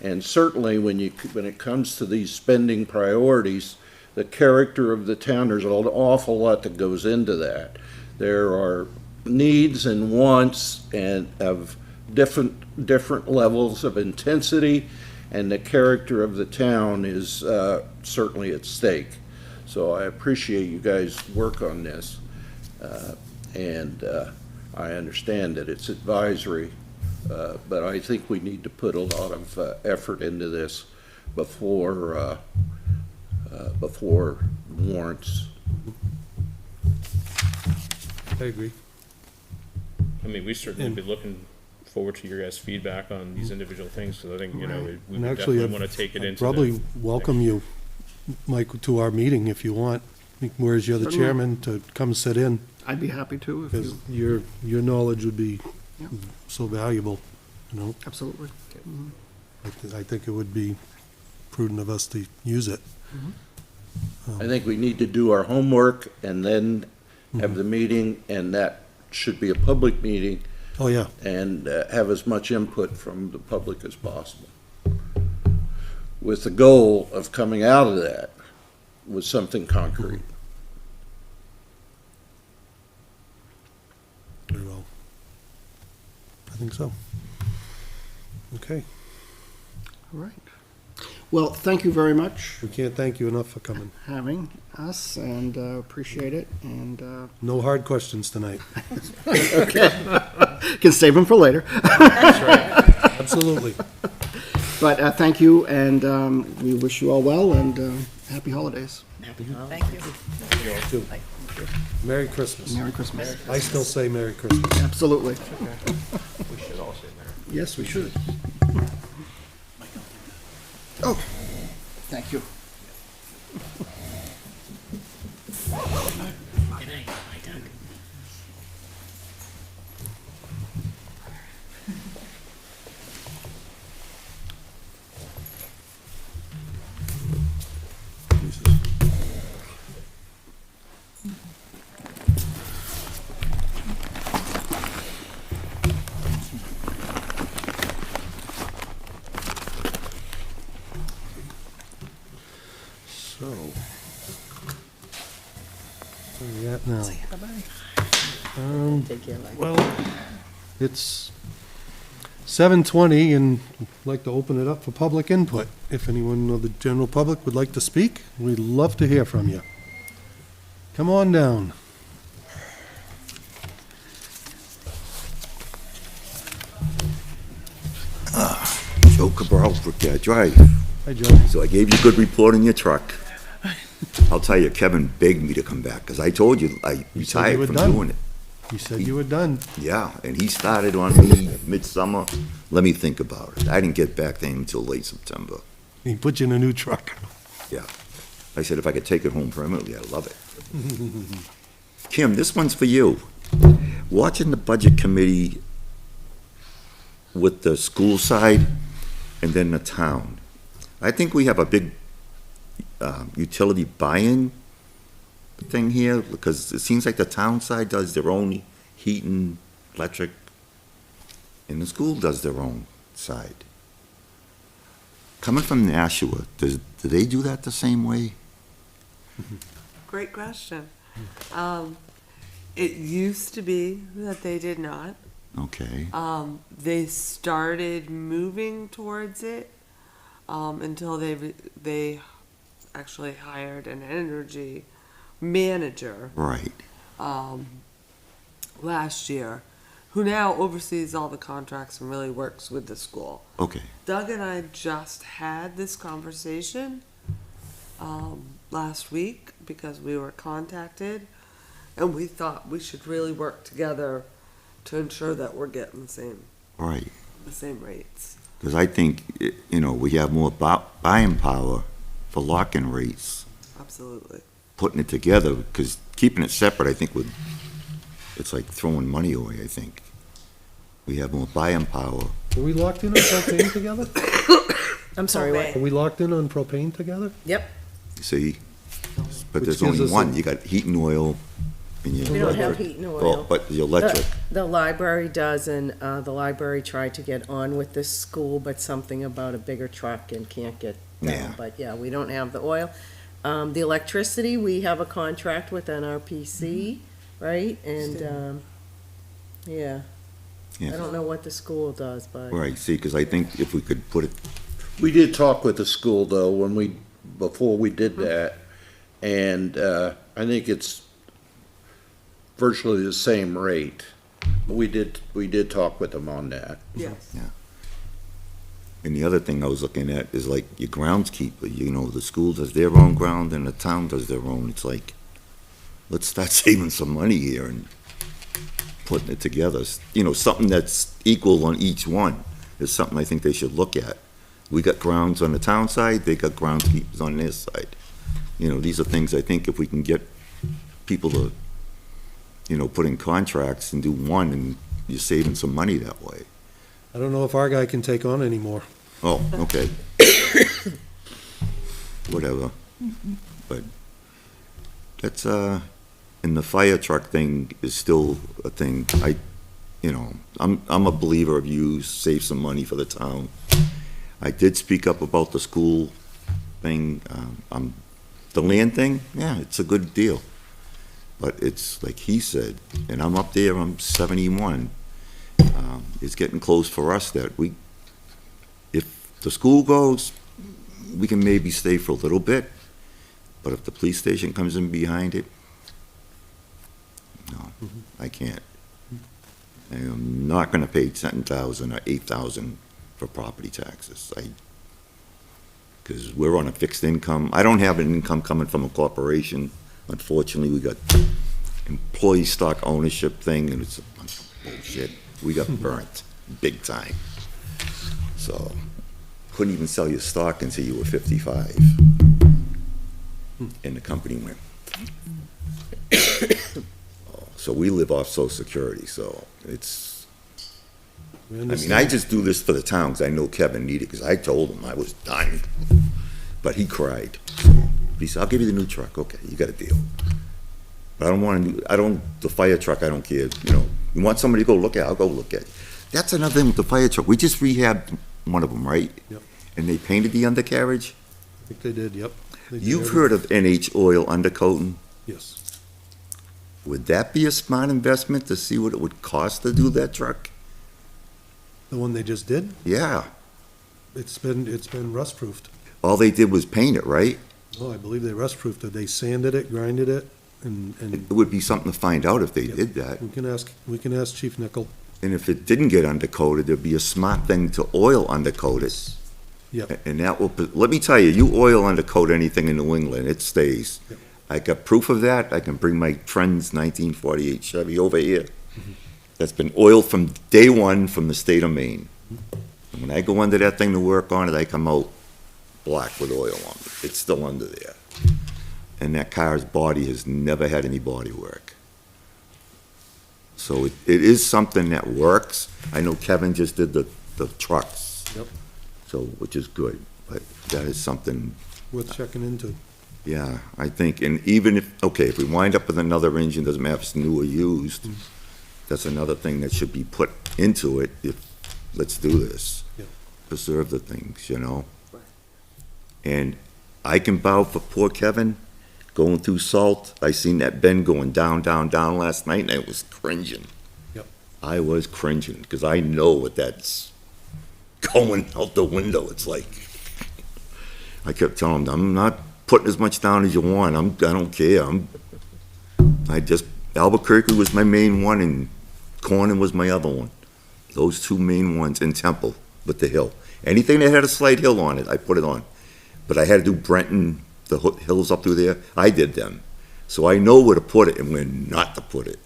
Speaker 3: And certainly when it comes to these spending priorities, the character of the town, there's an awful lot that goes into that. There are needs and wants and of different levels of intensity, and the character of the town is certainly at stake. So I appreciate you guys' work on this, and I understand that it's advisory, but I think we need to put a lot of effort into this before warrants.
Speaker 1: I agree.
Speaker 8: I mean, we certainly be looking forward to your guys' feedback on these individual things, because I think, we
Speaker 1: And
Speaker 8: would
Speaker 1: actually,
Speaker 8: definitely
Speaker 1: I'd-
Speaker 8: want to take it
Speaker 1: I'd
Speaker 8: into.
Speaker 1: probably welcome you, Mike, to our meeting if you want, whereas you're the
Speaker 5: Certainly.
Speaker 1: chairman, to come sit in,
Speaker 5: I'd be happy to if
Speaker 1: because
Speaker 5: you,
Speaker 1: your knowledge would be
Speaker 5: Yeah.
Speaker 1: so valuable, you know?
Speaker 5: absolutely.
Speaker 1: I think it would be prudent of us to use it.
Speaker 3: I think we need to do our homework and then have the meeting, and that should be a public meeting,
Speaker 1: Oh, yeah.
Speaker 3: and have as much input from the public as possible, with the goal of coming out of that with something concrete.
Speaker 1: Very well. I think so. Okay.
Speaker 5: All right. Well, thank you very much
Speaker 1: We can't thank you enough for coming.
Speaker 5: for having us, and appreciate it, and
Speaker 1: No hard questions tonight.
Speaker 5: can save them for later.
Speaker 1: Absolutely.
Speaker 5: But thank you, and we wish you all well, and happy holidays.
Speaker 4: Thank you.
Speaker 1: Merry Christmas.
Speaker 5: Merry Christmas.
Speaker 1: I still say Merry Christmas.
Speaker 5: Absolutely.
Speaker 8: We should all say that.
Speaker 5: Yes, we should. Oh, thank you.
Speaker 1: So. Where are we at now? Well, it's 7:20, and I'd like to open it up for public input. If anyone of the general public would like to speak, we'd love to hear from you. Come on down.
Speaker 9: Joe Cabral, Brookyard Drive.
Speaker 1: Hi, Joe.
Speaker 9: So I gave you a good report on your truck. I'll tell you, Kevin begged me to come back, because I told you I
Speaker 1: You said you
Speaker 9: retired
Speaker 1: were
Speaker 9: from
Speaker 1: done.
Speaker 9: doing it.
Speaker 1: You said you were done.
Speaker 9: Yeah, and he started on me midsummer. Let me think about it. I didn't get back to him until late September.
Speaker 1: He put you in a new truck.
Speaker 9: Yeah. I said if I could take it home permanently, I'd love it. Kim, this one's for you. Watching the budget committee with the school side and then the town, I think we have a big utility buy-in thing here, because it seems like the town side does their own heating, electric, and the school does their own side. Coming from Nashua, do they do that the same way?
Speaker 2: Great question. It used to be that they did not.
Speaker 9: Okay,
Speaker 2: They started moving towards it until they actually hired an energy manager
Speaker 9: right,
Speaker 2: last year, who now oversees all the contracts and really works with the school.
Speaker 9: okay,
Speaker 2: Doug and I just had this conversation last week because we were contacted, and we thought we should really work together to ensure that we're getting
Speaker 9: right.
Speaker 2: the same rates.
Speaker 9: Because I think, we have more buying power for lock-in rates,
Speaker 2: Absolutely.
Speaker 9: putting it together, because keeping it separate, I think it's like throwing money away, I think. We have more buying power.
Speaker 1: Are we locked in on propane together?
Speaker 10: I'm sorry, what?
Speaker 1: Are we locked in on propane together?
Speaker 10: Yep,
Speaker 9: See? But
Speaker 1: Which
Speaker 9: there's
Speaker 1: gives
Speaker 9: only
Speaker 1: us
Speaker 9: one.
Speaker 1: a-
Speaker 9: You got heating oil and your
Speaker 10: we don't have
Speaker 9: electric.
Speaker 10: heat and
Speaker 9: Well,
Speaker 10: oil.
Speaker 9: but the electric,
Speaker 10: The library does, and the library tried to get on with this school, but something about a bigger truck and can't get
Speaker 9: Yeah.
Speaker 10: down. But yeah, we don't have the oil. The electricity, we have a contract with NRPC, right? And, yeah, I
Speaker 9: yeah,
Speaker 10: don't know what the school does, but.
Speaker 9: right, see, because I think if we could put it,
Speaker 3: We did talk with the school, though, before we did that, and I think it's virtually the same rate. We did talk with them on that.
Speaker 2: Yes.
Speaker 9: and the other thing I was looking at is like your groundskeeper, the school does their own ground and the town does their own. It's like, let's start saving some money here and putting it together. You know, something that's equal on each one is something I think they should look at. We got grounds on the town side, they got groundskeepers on their side. You know, these are things I think if we can get people to, you know, put in contracts and do one, and you're saving some money that way.
Speaker 1: I don't know if our guy can take on anymore.
Speaker 9: Oh, okay. Whatever. But that's, and the fire truck thing is still a thing. You know, I'm a believer of use, save some money for the town. I did speak up about the school thing, the land thing, yeah, it's a good deal. But it's like he said, and I'm up there, I'm 71. It's getting close for us that if the school goes, we can maybe stay for a little bit, but if the police station comes in behind it, no, I can't. I'm not gonna pay 10,000 or 8,000 for property taxes. Because we're on a fixed income. I don't have an income coming from a corporation. Unfortunately, we got employee stock ownership thing, and it's a bunch of bullshit. We got burnt big time. So, couldn't even sell your stock until you were 55. And the company went. So we live off Social Security, so it's,
Speaker 1: We
Speaker 9: I mean,
Speaker 1: understand.
Speaker 9: I just do this for the town, 'cause I know Kevin needed, because I told him I was done. But he cried. He said, I'll give you the new truck. Okay, you got a deal. But I don't want to, the fire truck, I don't care, you know. You want somebody to go look at, I'll go look at it. That's another thing with the fire truck. We just rehabbed one of them, right?
Speaker 1: Yep.
Speaker 9: And they painted the undercarriage.
Speaker 1: I think they did, yep. They did
Speaker 9: You've
Speaker 1: everything.
Speaker 9: heard of NH oil undercoating.
Speaker 1: Yes.
Speaker 9: Would that be a smart investment to see what it would cost to do that truck?
Speaker 1: The one they just did,
Speaker 9: Yeah.
Speaker 1: it's been rust-proofed.
Speaker 9: All they did was paint it, right?
Speaker 1: Oh, I believe they rust-proofed it. They sanded it, grinded it, and
Speaker 9: It would be something to find out if they
Speaker 1: Yep.
Speaker 9: did that.
Speaker 1: we can ask Chief Nickel.
Speaker 9: And if it didn't get undercoated, there'd be a smart thing to oil undercoat it.
Speaker 1: Yep.
Speaker 9: And that will, let me tell you, you oil undercoat anything in New England, it stays.
Speaker 1: Yep.
Speaker 9: I got proof of that. I can bring my friend's 1948 Chevy over here. That's been oiled from day one from the state of Maine. And when I go under that thing to work on it, I come out black with oil on it. It's still under there. And that car's body has never had any body work. So it is something that works. I know Kevin just did the trucks.
Speaker 1: Yep.
Speaker 9: So, which is good, but that is something,
Speaker 1: Worth checking into.
Speaker 9: yeah, I think, and even if we wind up with another engine, doesn't matter if it's new or used, that's another thing that should be put into it if, let's do this.
Speaker 1: Yep.
Speaker 9: Preserve the things, you know? And I can bow for poor Kevin, going through salt. I seen that bend going down, down, down last night, and I was cringing.
Speaker 1: Yep.
Speaker 9: I was cringing, because I know what that's going out the window. It's like, I kept telling him, I'm not putting as much down as you want. I don't care. Albuquerque was my main one, and Corning was my other one. Those two main ones in Temple with the hill. Anything that had a slight hill on it, I put it on. But I had to do Brenton, the hills up through there. I did them. So I know where to put it and where not to put it.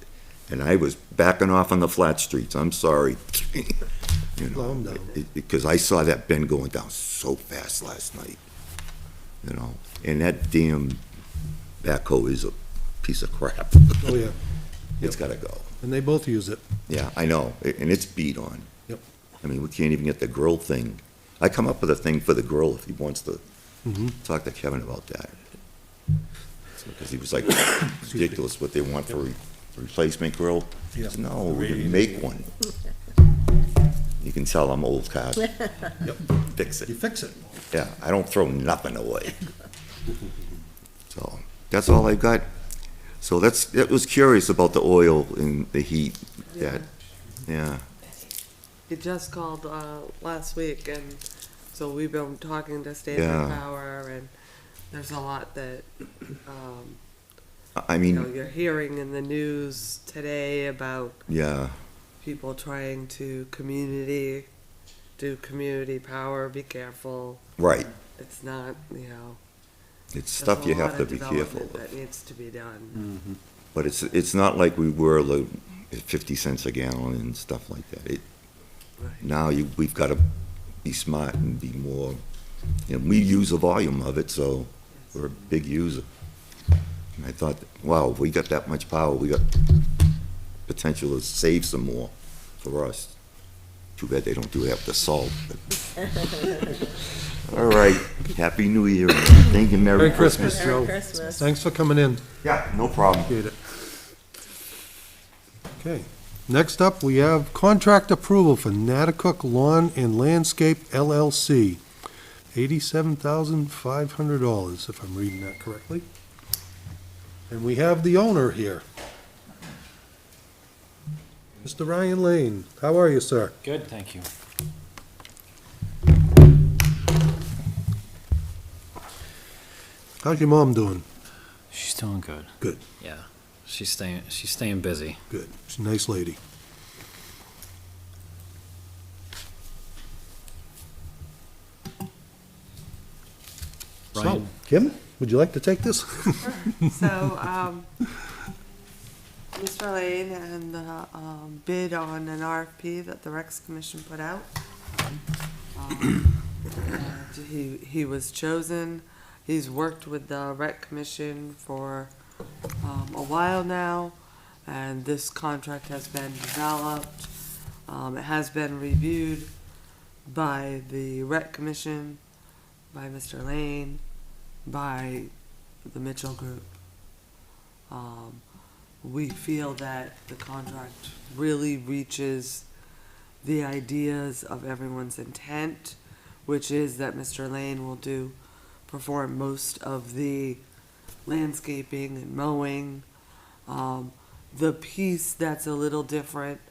Speaker 9: And I was backing off on the flat streets. I'm sorry. You
Speaker 1: Slow 'em
Speaker 9: know,
Speaker 1: down.
Speaker 9: because I saw that bend going down so fast last night. You know, and that damn backhoe is a piece of crap.
Speaker 1: Oh, yeah.
Speaker 9: It's gotta go.
Speaker 1: And they both use it.
Speaker 9: Yeah, I know, and it's beat on.
Speaker 1: Yep.
Speaker 9: I mean, we can't even get the grill thing. I come up with a thing for the grill if he wants to talk to Kevin about that. Because he was like, it's ridiculous what they want for replacement grill. I said, no, we can make one. You can tell I'm old cars.
Speaker 1: Yep.
Speaker 9: Fix
Speaker 1: You
Speaker 9: it.
Speaker 1: fix it.
Speaker 9: Yeah, I don't throw nothing away. So, that's all I got. So it was curious about the oil and the heat, yeah.
Speaker 2: He just called last week, and so we've been talking to State
Speaker 9: Yeah.
Speaker 2: Power, and there's a lot that
Speaker 9: I
Speaker 2: you know
Speaker 9: mean,
Speaker 2: you're hearing in the news today about
Speaker 9: yeah,
Speaker 2: people trying to do community power. Be careful.
Speaker 9: right.
Speaker 2: It's not, you know.
Speaker 9: It's
Speaker 2: there's
Speaker 9: stuff
Speaker 2: a
Speaker 9: you have
Speaker 2: lot
Speaker 9: to
Speaker 2: of
Speaker 9: be careful
Speaker 2: development
Speaker 9: of.
Speaker 2: that needs to be done.
Speaker 9: But it's not like we were, like, at 50 cents a gallon and stuff like that. Now we've got to be smart and be more, we use a volume of it, so we're a big user. And I thought, wow, if we got that much power, we got potential to save some more for us. Too bad they don't do half the salt. All right, Happy New Year. Thank you, Merry
Speaker 1: Merry
Speaker 9: Christmas.
Speaker 1: Christmas, Joe.
Speaker 10: Merry Christmas.
Speaker 1: Thanks for coming in.
Speaker 9: Yeah, no problem.
Speaker 1: Appreciate it. Okay, next up, we have contract approval for Natticook Lawn and Landscape LLC. $87,500, if I'm reading that correctly. And we have the owner here. Mr. Ryan Lane, how are you, sir?
Speaker 11: Good, thank you.
Speaker 1: How's your mom doing?
Speaker 11: She's doing good.
Speaker 1: Good.
Speaker 11: Yeah, she's staying busy.
Speaker 1: Good. She's a nice lady. So,
Speaker 11: Ryan?
Speaker 1: Kim, would you like to take this?
Speaker 2: So, Mr. Lane and the bid on an RFP that the Recs Commission put out. And he was chosen. He's worked with the Rec Commission for a while now, and this contract has been developed. It has been reviewed by the Rec Commission, by Mr. Lane, by the Mitchell Group. We feel that the contract really reaches the ideas of everyone's intent, which is that Mr. Lane will perform most of the landscaping and mowing. The piece that's a little different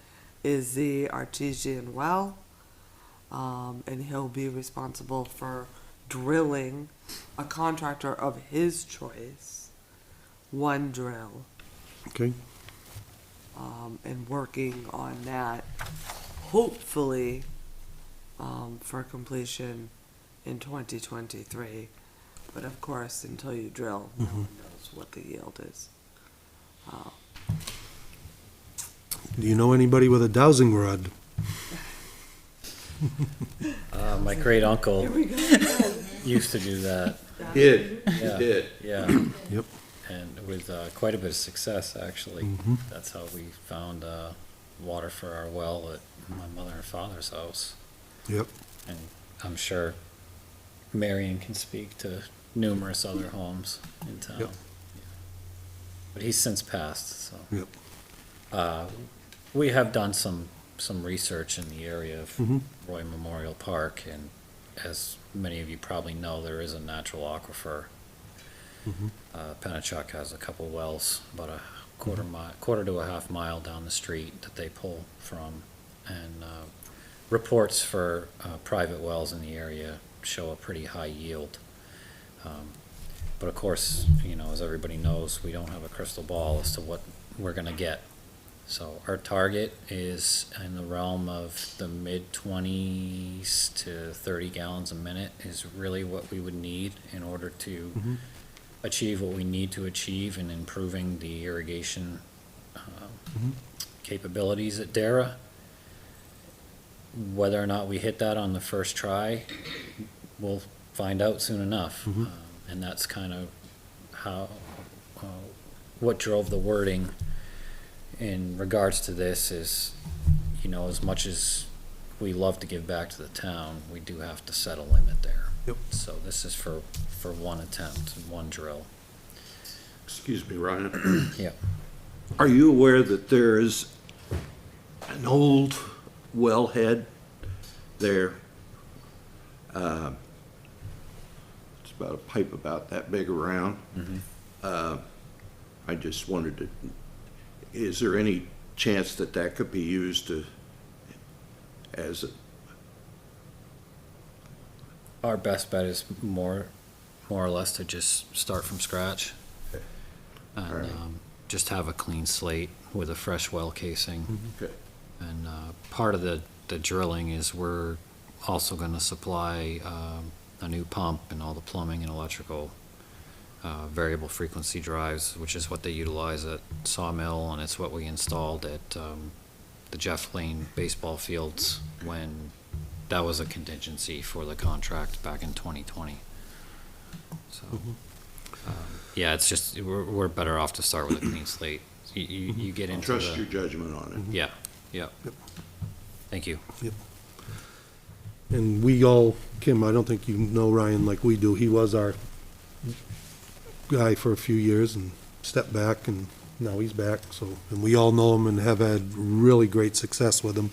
Speaker 2: is the artesian well, and he'll be responsible for drilling, a contractor of his choice, one drill,
Speaker 1: Okay,
Speaker 2: and working on that, hopefully, for completion in 2023. But of course, until you drill, no one knows what the yield is.
Speaker 1: do you know anybody with a dowsing rod?
Speaker 11: My great uncle used to do that.
Speaker 3: Did,
Speaker 11: Yeah.
Speaker 3: he did.
Speaker 11: Yeah.
Speaker 1: Yep.
Speaker 11: And with quite a bit of success, actually.
Speaker 1: Mhm.
Speaker 11: That's how we found water for our well at my mother and father's house.
Speaker 1: Yep.
Speaker 11: And I'm sure Marion can speak to numerous other homes in town.
Speaker 1: Yep.
Speaker 11: But he's since passed, so.
Speaker 1: Yep.
Speaker 11: We have done some research in the area of
Speaker 1: Mhm.
Speaker 11: Roy Memorial Park, and as many of you probably know, there is a natural aquifer.
Speaker 1: Mhm.
Speaker 11: Pennachuck has a couple wells, about a quarter to a half mile down the street that they pull from, and reports for private wells in the area show a pretty high yield. But of course, as everybody knows, we don't have a crystal ball as to what we're gonna get. So our target is in the realm of the mid-20s to 30 gallons a minute is really what we would need in order to
Speaker 1: Mhm.
Speaker 11: achieve what we need to achieve in improving the irrigation capabilities at Dara. Whether or not we hit that on the first try, we'll find out soon enough.
Speaker 1: Mhm.
Speaker 11: And that's kind of what drove the wording in regards to this is, as much as we love to give back to the town, we do have to set a limit there.
Speaker 1: Yep.
Speaker 11: So this is for one attempt and one drill.
Speaker 3: Excuse me, Ryan.
Speaker 11: Yeah.
Speaker 3: Are you aware that there is an old wellhead there? It's about a pipe about that big around. I just wondered, is there any chance that that could be used as a,
Speaker 11: Our best bet is more or less to just start from scratch. And
Speaker 3: Alright.
Speaker 11: just have a clean slate with a fresh well casing.
Speaker 3: okay,
Speaker 11: And part of the drilling is we're also gonna supply a new pump and all the plumbing and electrical variable frequency drives, which is what they utilize at Sawmill, and it's what we installed at the Jeff Lane baseball fields when that was a contingency for the contract back in 2020. So, yeah, it's just, we're better off to start with a clean slate. You get into
Speaker 3: Trust
Speaker 11: the.
Speaker 3: your judgment on it.
Speaker 11: Yeah, yeah.
Speaker 1: Yep.
Speaker 11: Thank you.
Speaker 1: And we all, Kim, I don't think you know Ryan like we do. He was our guy for a few years and stepped back, and now he's back. So, and we all know him and have had really great success with him.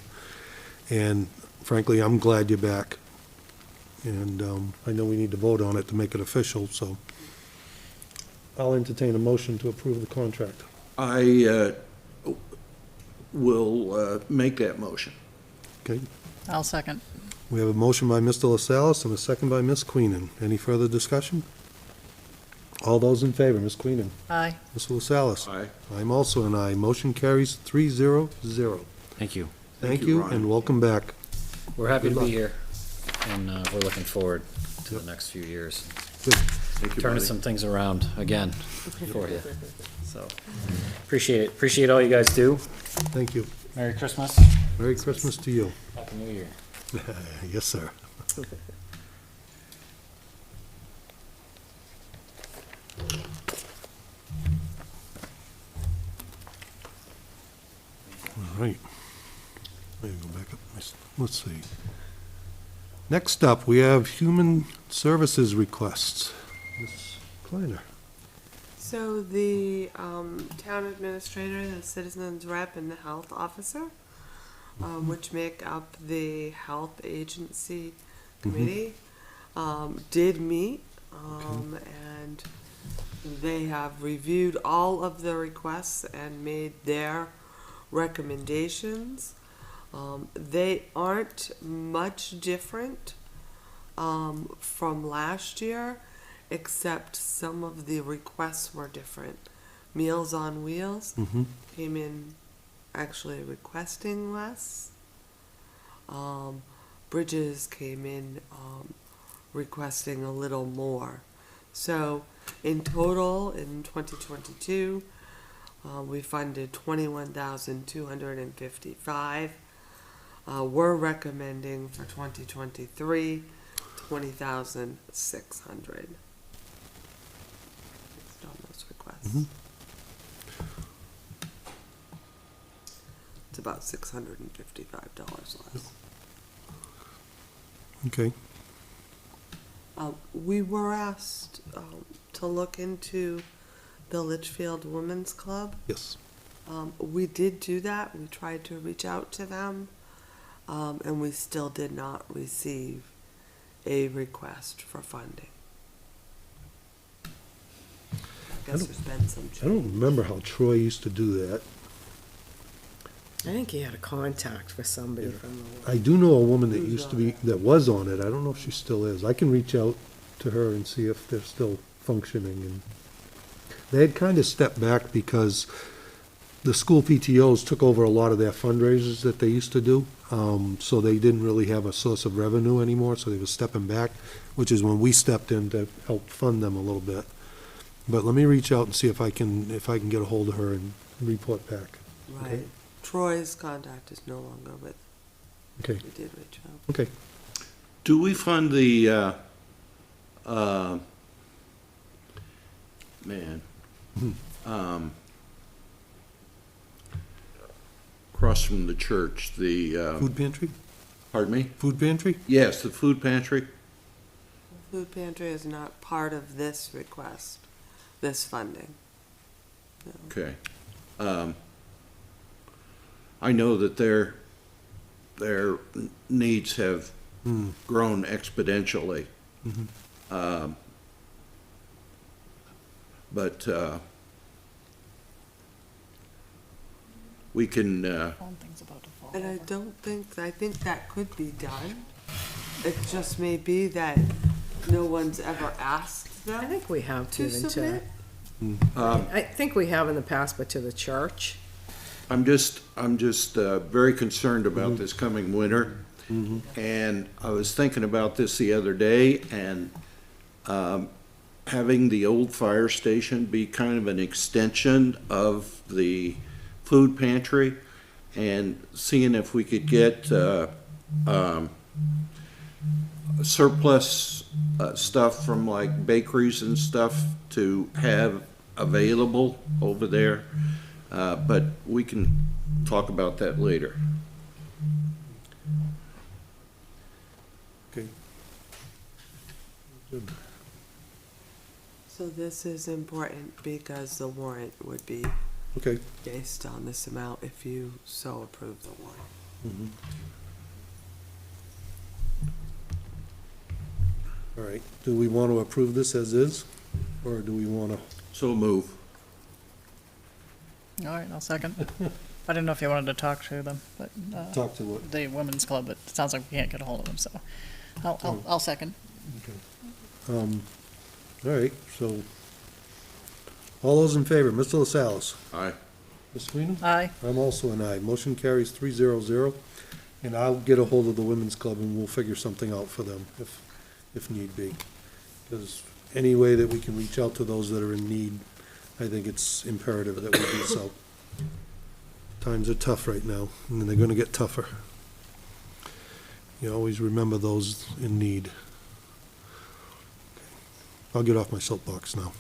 Speaker 1: And frankly, I'm glad you're back. And I know we need to vote on it to make it official, so I'll entertain a motion to approve the contract.
Speaker 3: I will make that motion.
Speaker 1: Okay?
Speaker 4: I'll second.
Speaker 1: We have a motion by Mr. LaSalle's and a second by Ms. Queenan. Any further discussion? All those in favor, Ms. Queenan?
Speaker 4: Aye.
Speaker 1: Mr. LaSalle's?
Speaker 3: Aye.
Speaker 1: I'm also an aye. Motion carries 3-0.
Speaker 11: Thank you.
Speaker 1: Thank
Speaker 3: you,
Speaker 1: you,
Speaker 3: Ryan.
Speaker 1: and welcome back.
Speaker 11: We're happy
Speaker 1: Good
Speaker 11: to
Speaker 1: luck.
Speaker 11: be here, and we're looking forward to
Speaker 1: Yep.
Speaker 11: the next few years.
Speaker 3: Thank you,
Speaker 11: Turning
Speaker 3: buddy.
Speaker 11: some things around again for you. So, appreciate it. Appreciate all you guys do.
Speaker 1: Thank you.
Speaker 11: Merry Christmas.
Speaker 1: Merry Christmas to you.
Speaker 11: Happy New Year.
Speaker 1: Yes, sir. All right. Let me go back up. Let's see. Next up, we have Human Services requests. Ms. Kleiner.
Speaker 2: So the town administrator, the citizens rep, and the health officer, which make up the health agency committee, did meet, and they have reviewed all of the requests and made their recommendations. They aren't much different from last year, except some of the requests were different. Meals on Wheels came in actually requesting less. Bridges came in requesting a little more. So in total, in 2022, we funded 21,255. We're recommending for 2023, 20,600. Based on those requests. It's about $655 less.
Speaker 1: Okay.
Speaker 2: We were asked to look into the Litchfield Women's Club.
Speaker 1: Yes.
Speaker 2: We did do that. We tried to reach out to them, and we still did not receive a request for funding. I guess there's been some
Speaker 1: I
Speaker 2: change.
Speaker 1: don't remember how Troy used to do that.
Speaker 10: I think he had a contact for somebody from the.
Speaker 1: I do know a woman that used to be, that was on it. I don't know if she still is. I can reach out to her and see if they're still functioning. And they had kind of stepped back because the school PTOs took over a lot of their fundraisers that they used to do. So they didn't really have a source of revenue anymore, so they were stepping back, which is when we stepped in to help fund them a little bit. But let me reach out and see if I can get a hold of her and report back.
Speaker 2: Right. Troy's contact is no longer with.
Speaker 1: Okay,
Speaker 2: We did reach out.
Speaker 1: okay.
Speaker 3: Do we fund the, across from the church, the,
Speaker 1: Food pantry?
Speaker 3: pardon me?
Speaker 1: Food pantry?
Speaker 3: Yes, the food pantry?
Speaker 2: Food pantry is not part of this request, this funding.
Speaker 3: Okay. I know that their needs have grown exponentially. But we can,
Speaker 4: Phone thing's about to fall
Speaker 2: And I
Speaker 4: over.
Speaker 2: don't think, I think that could be done. It just may be that no one's ever asked
Speaker 10: I
Speaker 2: them
Speaker 10: think we have
Speaker 2: to
Speaker 10: to,
Speaker 2: submit.
Speaker 10: I think we have in the past, but to the church.
Speaker 3: I'm just very concerned about this coming winter. And I was thinking about this the other day, and having the old fire station be kind of an extension of the food pantry and seeing if we could get surplus stuff from like bakeries and stuff to have available over there. But we can talk about that later.
Speaker 1: Okay. Good.
Speaker 2: So this is important because the warrant would be
Speaker 1: Okay.
Speaker 2: based on this amount if you so approve the warrant.
Speaker 1: Mhm. All right, do we want to approve this as is, or do we want to?
Speaker 3: So move.
Speaker 4: All right, I'll second. I didn't know if you wanted to talk to them, but,
Speaker 1: Talk to what?
Speaker 4: the women's club, but it sounds like we can't get a hold of them, so I'll second.
Speaker 1: All right, so, all those in favor, Mr. LaSalle's?
Speaker 3: Aye.
Speaker 1: Ms. Sweeney?
Speaker 4: Aye.
Speaker 1: I'm also an aye. Motion carries 300, and I'll get a hold of the women's club and we'll figure something out for them if need be. Because any way that we can reach out to those that are in need, I think it's imperative that we do so. Times are tough right now, and they're gonna get tougher. You always remember those in need. I'll get off my soapbox now.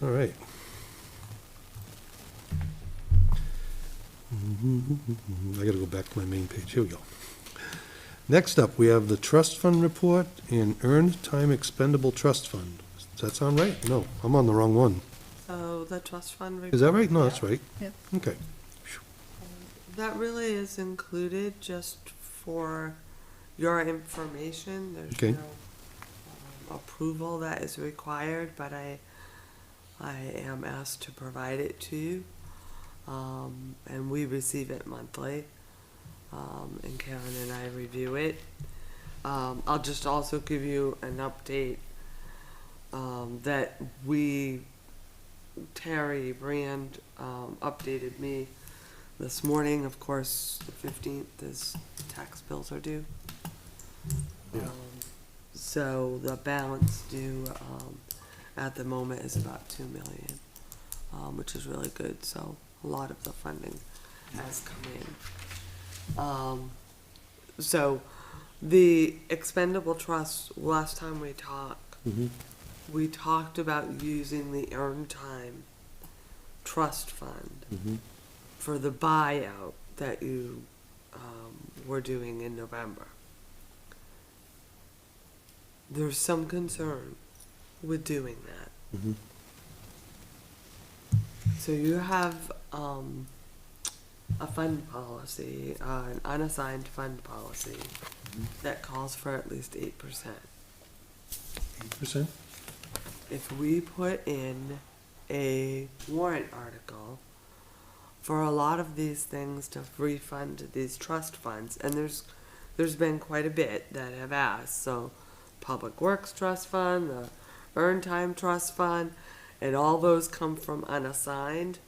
Speaker 1: All right. I gotta go back to my main page. Here we go. Next up, we have the trust fund report and earned time expendable trust fund. Does that sound right? No, I'm on the wrong one.
Speaker 2: So the trust fund report.
Speaker 1: Is that right? No, that's right.
Speaker 4: Yep.
Speaker 1: Okay.
Speaker 2: That really is included just for your information. There's
Speaker 1: Okay.
Speaker 2: no approval that is required, but I am asked to provide it to you. And we receive it monthly. And Karen and I review it. I'll just also give you an update that Terry Brand updated me this morning. Of course, the 15th is tax bills are due.
Speaker 1: Yeah.
Speaker 2: So the balance due at the moment is about 2 million, which is really good. So a lot of the funding has come in. So the expendable trust, last time we talked,
Speaker 1: Mhm.
Speaker 2: we talked about using the earned time trust fund
Speaker 1: Mhm.
Speaker 2: for the buyout that you were doing in November. There's some concern with doing that.
Speaker 1: Mhm.
Speaker 2: So you have a fund policy, an unassigned fund policy that calls for at least 8%.
Speaker 1: 8%?
Speaker 2: If we put in a warrant article for a lot of these things to refund these trust funds, and there's been quite a bit that have asked, so Public Works Trust Fund, the Earned Time Trust Fund, and all those come from unassigned.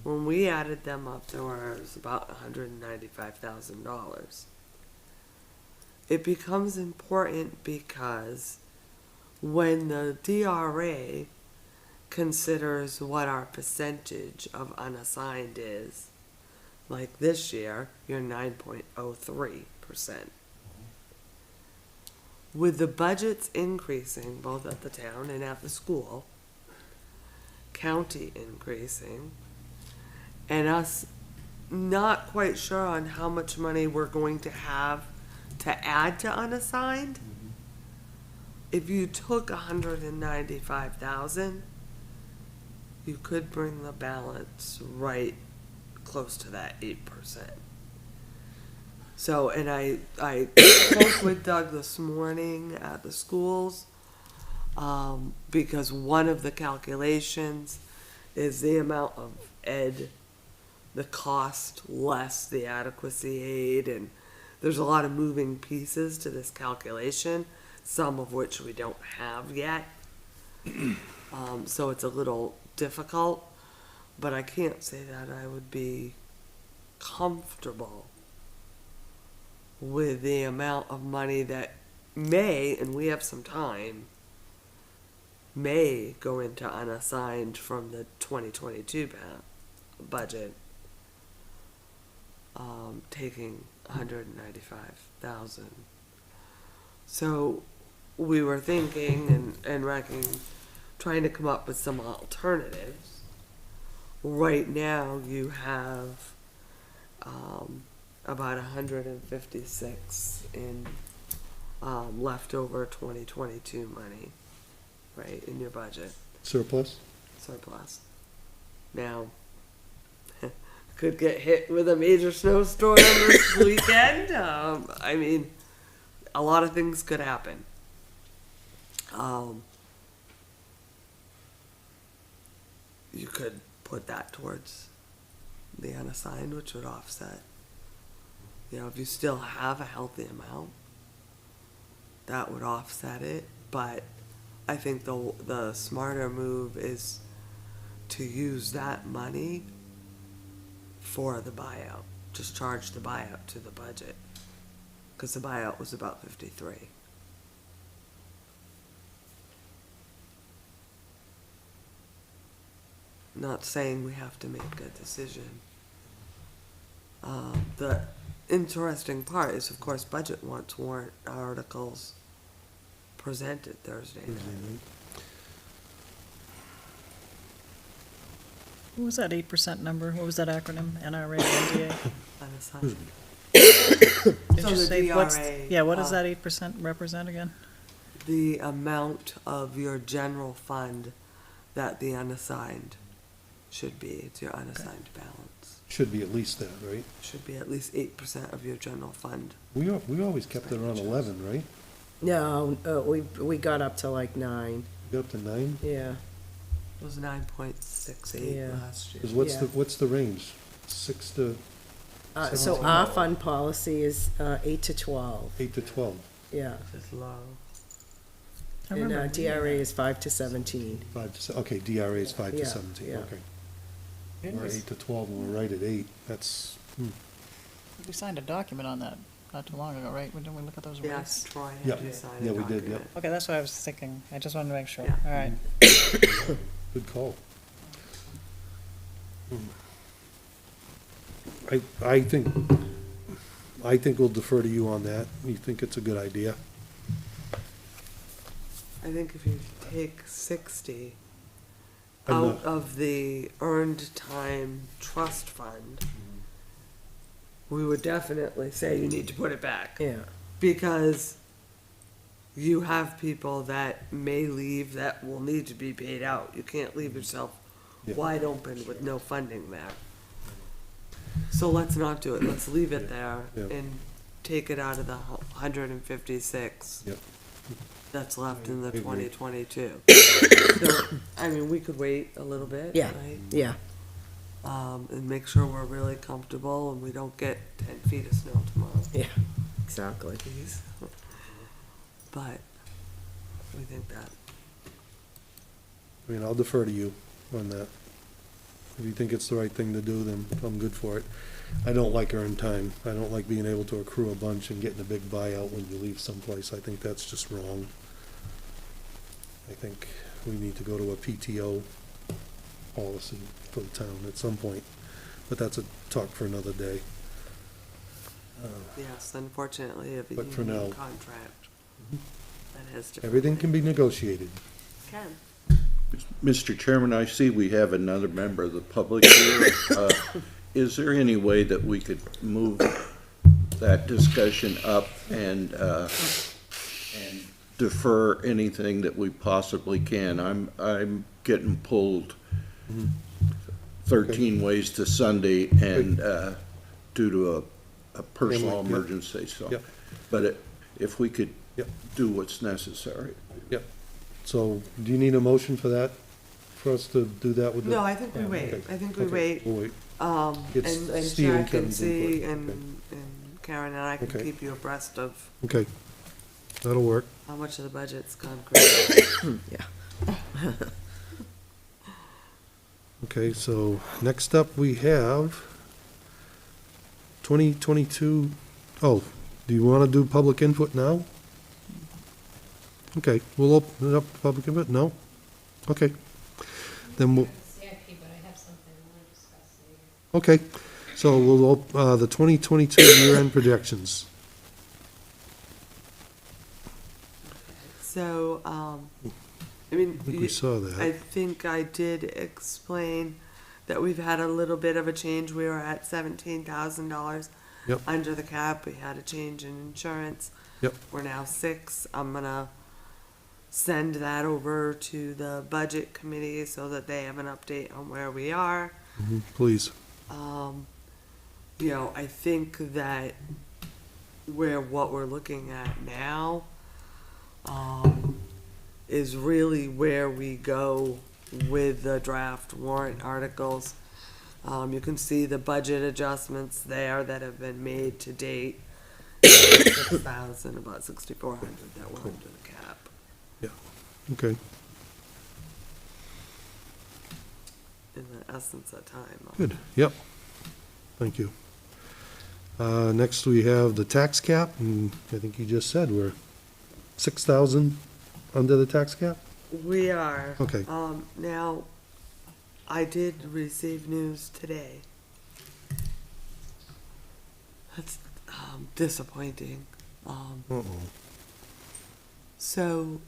Speaker 2: When we added them up, there was about $195,000. It becomes important because when the DRA considers what our percentage of unassigned is, like this year, you're 9.03%. With the budgets increasing both at the town and at the school, county increasing, and us not quite sure on how much money we're going to have to add to unassigned, if you took 195,000, you could bring the balance right close to that 8%. So, and I spoke with Doug this morning at the schools, because one of the calculations is the amount of the cost less the adequacy aid, and there's a lot of moving pieces to this calculation, some of which we don't have yet. So it's a little difficult, but I can't say that I would be comfortable with the amount of money that may, and we have some time, may go into unassigned from the 2022 budget, taking 195,000. So we were thinking and trying to come up with some alternatives. Right now, you have about 156 in leftover 2022 money, right, in your budget,
Speaker 1: Surplus?
Speaker 2: surplus. Now, could get hit with a major snowstorm this weekend. I mean, a lot of things could happen. You could put that towards the unassigned, which would offset. You know, if you still have a healthy amount, that would offset it. But I think the smarter move is to use that money for the buyout. Just charge the buyout to the budget. Because the buyout was about 53. Not saying we have to make a decision. The interesting part is, of course, budget wants warrant articles presented Thursday night.
Speaker 4: What was that 8% number? What was that acronym? NRA, NDA?
Speaker 2: Unassigned.
Speaker 4: Did
Speaker 2: So
Speaker 4: you
Speaker 2: the
Speaker 4: say, what's,
Speaker 2: DRA,
Speaker 4: yeah, what does that 8% represent again?
Speaker 2: The amount of your general fund that the unassigned should be. It's your unassigned balance.
Speaker 1: Should be at least that, right?
Speaker 2: Should be at least 8% of your general fund.
Speaker 1: We always kept it around 11, right?
Speaker 10: No, we got up to like 9,
Speaker 1: We got up to 9?
Speaker 10: yeah.
Speaker 2: It was 9.68
Speaker 10: Yeah.
Speaker 2: last year.
Speaker 1: 'Cause
Speaker 10: Yeah.
Speaker 1: what's the range? 6 to
Speaker 10: So
Speaker 1: 17?
Speaker 10: our fund policy is 8 to 12,
Speaker 1: 8 to 12,
Speaker 10: yeah.
Speaker 2: Which is low.
Speaker 4: I
Speaker 10: And
Speaker 4: remember.
Speaker 10: DRA is 5 to 17.
Speaker 1: 5 to, okay, DRA is 5 to
Speaker 10: Yeah,
Speaker 1: 17,
Speaker 10: yeah.
Speaker 1: okay.
Speaker 4: It
Speaker 1: We're
Speaker 4: was-
Speaker 1: 8 to 12, and we're right at 8, that's,
Speaker 4: We signed a document on that not too long ago, right? Didn't we look at those
Speaker 2: Yes,
Speaker 4: rates?
Speaker 2: Troy
Speaker 1: Yeah.
Speaker 2: had you sign a
Speaker 1: Yeah, we did,
Speaker 2: document.
Speaker 4: Okay, that's what I was thinking. I just wanted to make sure.
Speaker 2: Yeah.
Speaker 4: All right.
Speaker 1: good call. I think we'll defer to you on that. You think it's a good idea?
Speaker 2: I think if you take 60
Speaker 1: I'm
Speaker 2: out
Speaker 1: not-
Speaker 2: of the earned time trust fund, we would definitely say you need to put it back.
Speaker 10: Yeah,
Speaker 2: Because you have people that may leave that will need to be paid out. You can't leave yourself
Speaker 1: Yeah.
Speaker 2: wide open with no funding there. So let's not do it. Let's leave it there
Speaker 1: Yeah.
Speaker 2: and take it out of the 156
Speaker 1: Yep.
Speaker 2: that's left in the
Speaker 1: I agree.
Speaker 2: 2022. So, I mean, we could wait a little bit,
Speaker 10: Yeah.
Speaker 2: right?
Speaker 10: yeah,
Speaker 2: And make sure we're really comfortable and we don't get 10 feet of snow tomorrow,
Speaker 10: yeah, exactly.
Speaker 2: please. But we think that.
Speaker 1: I mean, I'll defer to you on that. If you think it's the right thing to do, then I'm good for it. I don't like earned time. I don't like being able to accrue a bunch and getting a big buyout when you leave someplace. I think that's just wrong. I think we need to go to a PTO policy for the town at some point, but that's a talk for another day.
Speaker 2: Yes, unfortunately, if a
Speaker 1: But for
Speaker 2: union
Speaker 1: now-
Speaker 2: contract, that has to.
Speaker 1: Everything can be negotiated.
Speaker 2: Can.
Speaker 3: Mr. Chairman, I see we have another member of the public here. Is there any way that we could move that discussion up and defer anything that we possibly can? I'm getting pulled 13 ways to Sunday and due to a personal
Speaker 1: Yep.
Speaker 3: emergency, so.
Speaker 1: Yep.
Speaker 3: But if we could
Speaker 1: Yep.
Speaker 3: do what's necessary.
Speaker 1: So, do you need a motion for that? For us to do that with the?
Speaker 2: No, I think we wait.
Speaker 1: Okay.
Speaker 2: I think we
Speaker 1: Okay,
Speaker 2: wait,
Speaker 1: we'll wait.
Speaker 2: and
Speaker 1: It's Steve and
Speaker 2: check and
Speaker 1: Kevin's
Speaker 2: see,
Speaker 1: input.
Speaker 2: and Karen and I can
Speaker 1: Okay.
Speaker 2: keep you abreast of
Speaker 1: Okay, that'll work.
Speaker 2: how much of the budget's concrete.
Speaker 1: Okay, so next up we have 2022, oh, do you want to do public input now? Okay, we'll open it up to public input, no? Okay. Then we'll,
Speaker 12: CIP, but I have something I want to discuss later.
Speaker 1: okay, so we'll, the 2022 year-end projections.
Speaker 2: So, I mean,
Speaker 1: I think we saw
Speaker 2: I
Speaker 1: that.
Speaker 2: think I did explain that we've had a little bit of a change. We were at $17,000
Speaker 1: Yep.
Speaker 2: under the cap. We had a change in insurance.
Speaker 1: Yep.
Speaker 2: We're now 6. I'm gonna send that over to the budget committee so that they have an update on where we are.
Speaker 1: Please.
Speaker 2: You know, I think that what we're looking at now, is really where we go with the draft warrant articles. You can see the budget adjustments there that have been made to date. 6,000, about 6,400 that were under the cap.
Speaker 1: Okay,
Speaker 2: In the essence of time.
Speaker 1: good, yep. Thank you. Next, we have the tax cap, and I think you just said we're 6,000 under the tax cap?
Speaker 2: We are.
Speaker 1: Okay.
Speaker 2: Now, I did receive news today. That's disappointing.
Speaker 1: Uh-oh.
Speaker 2: So,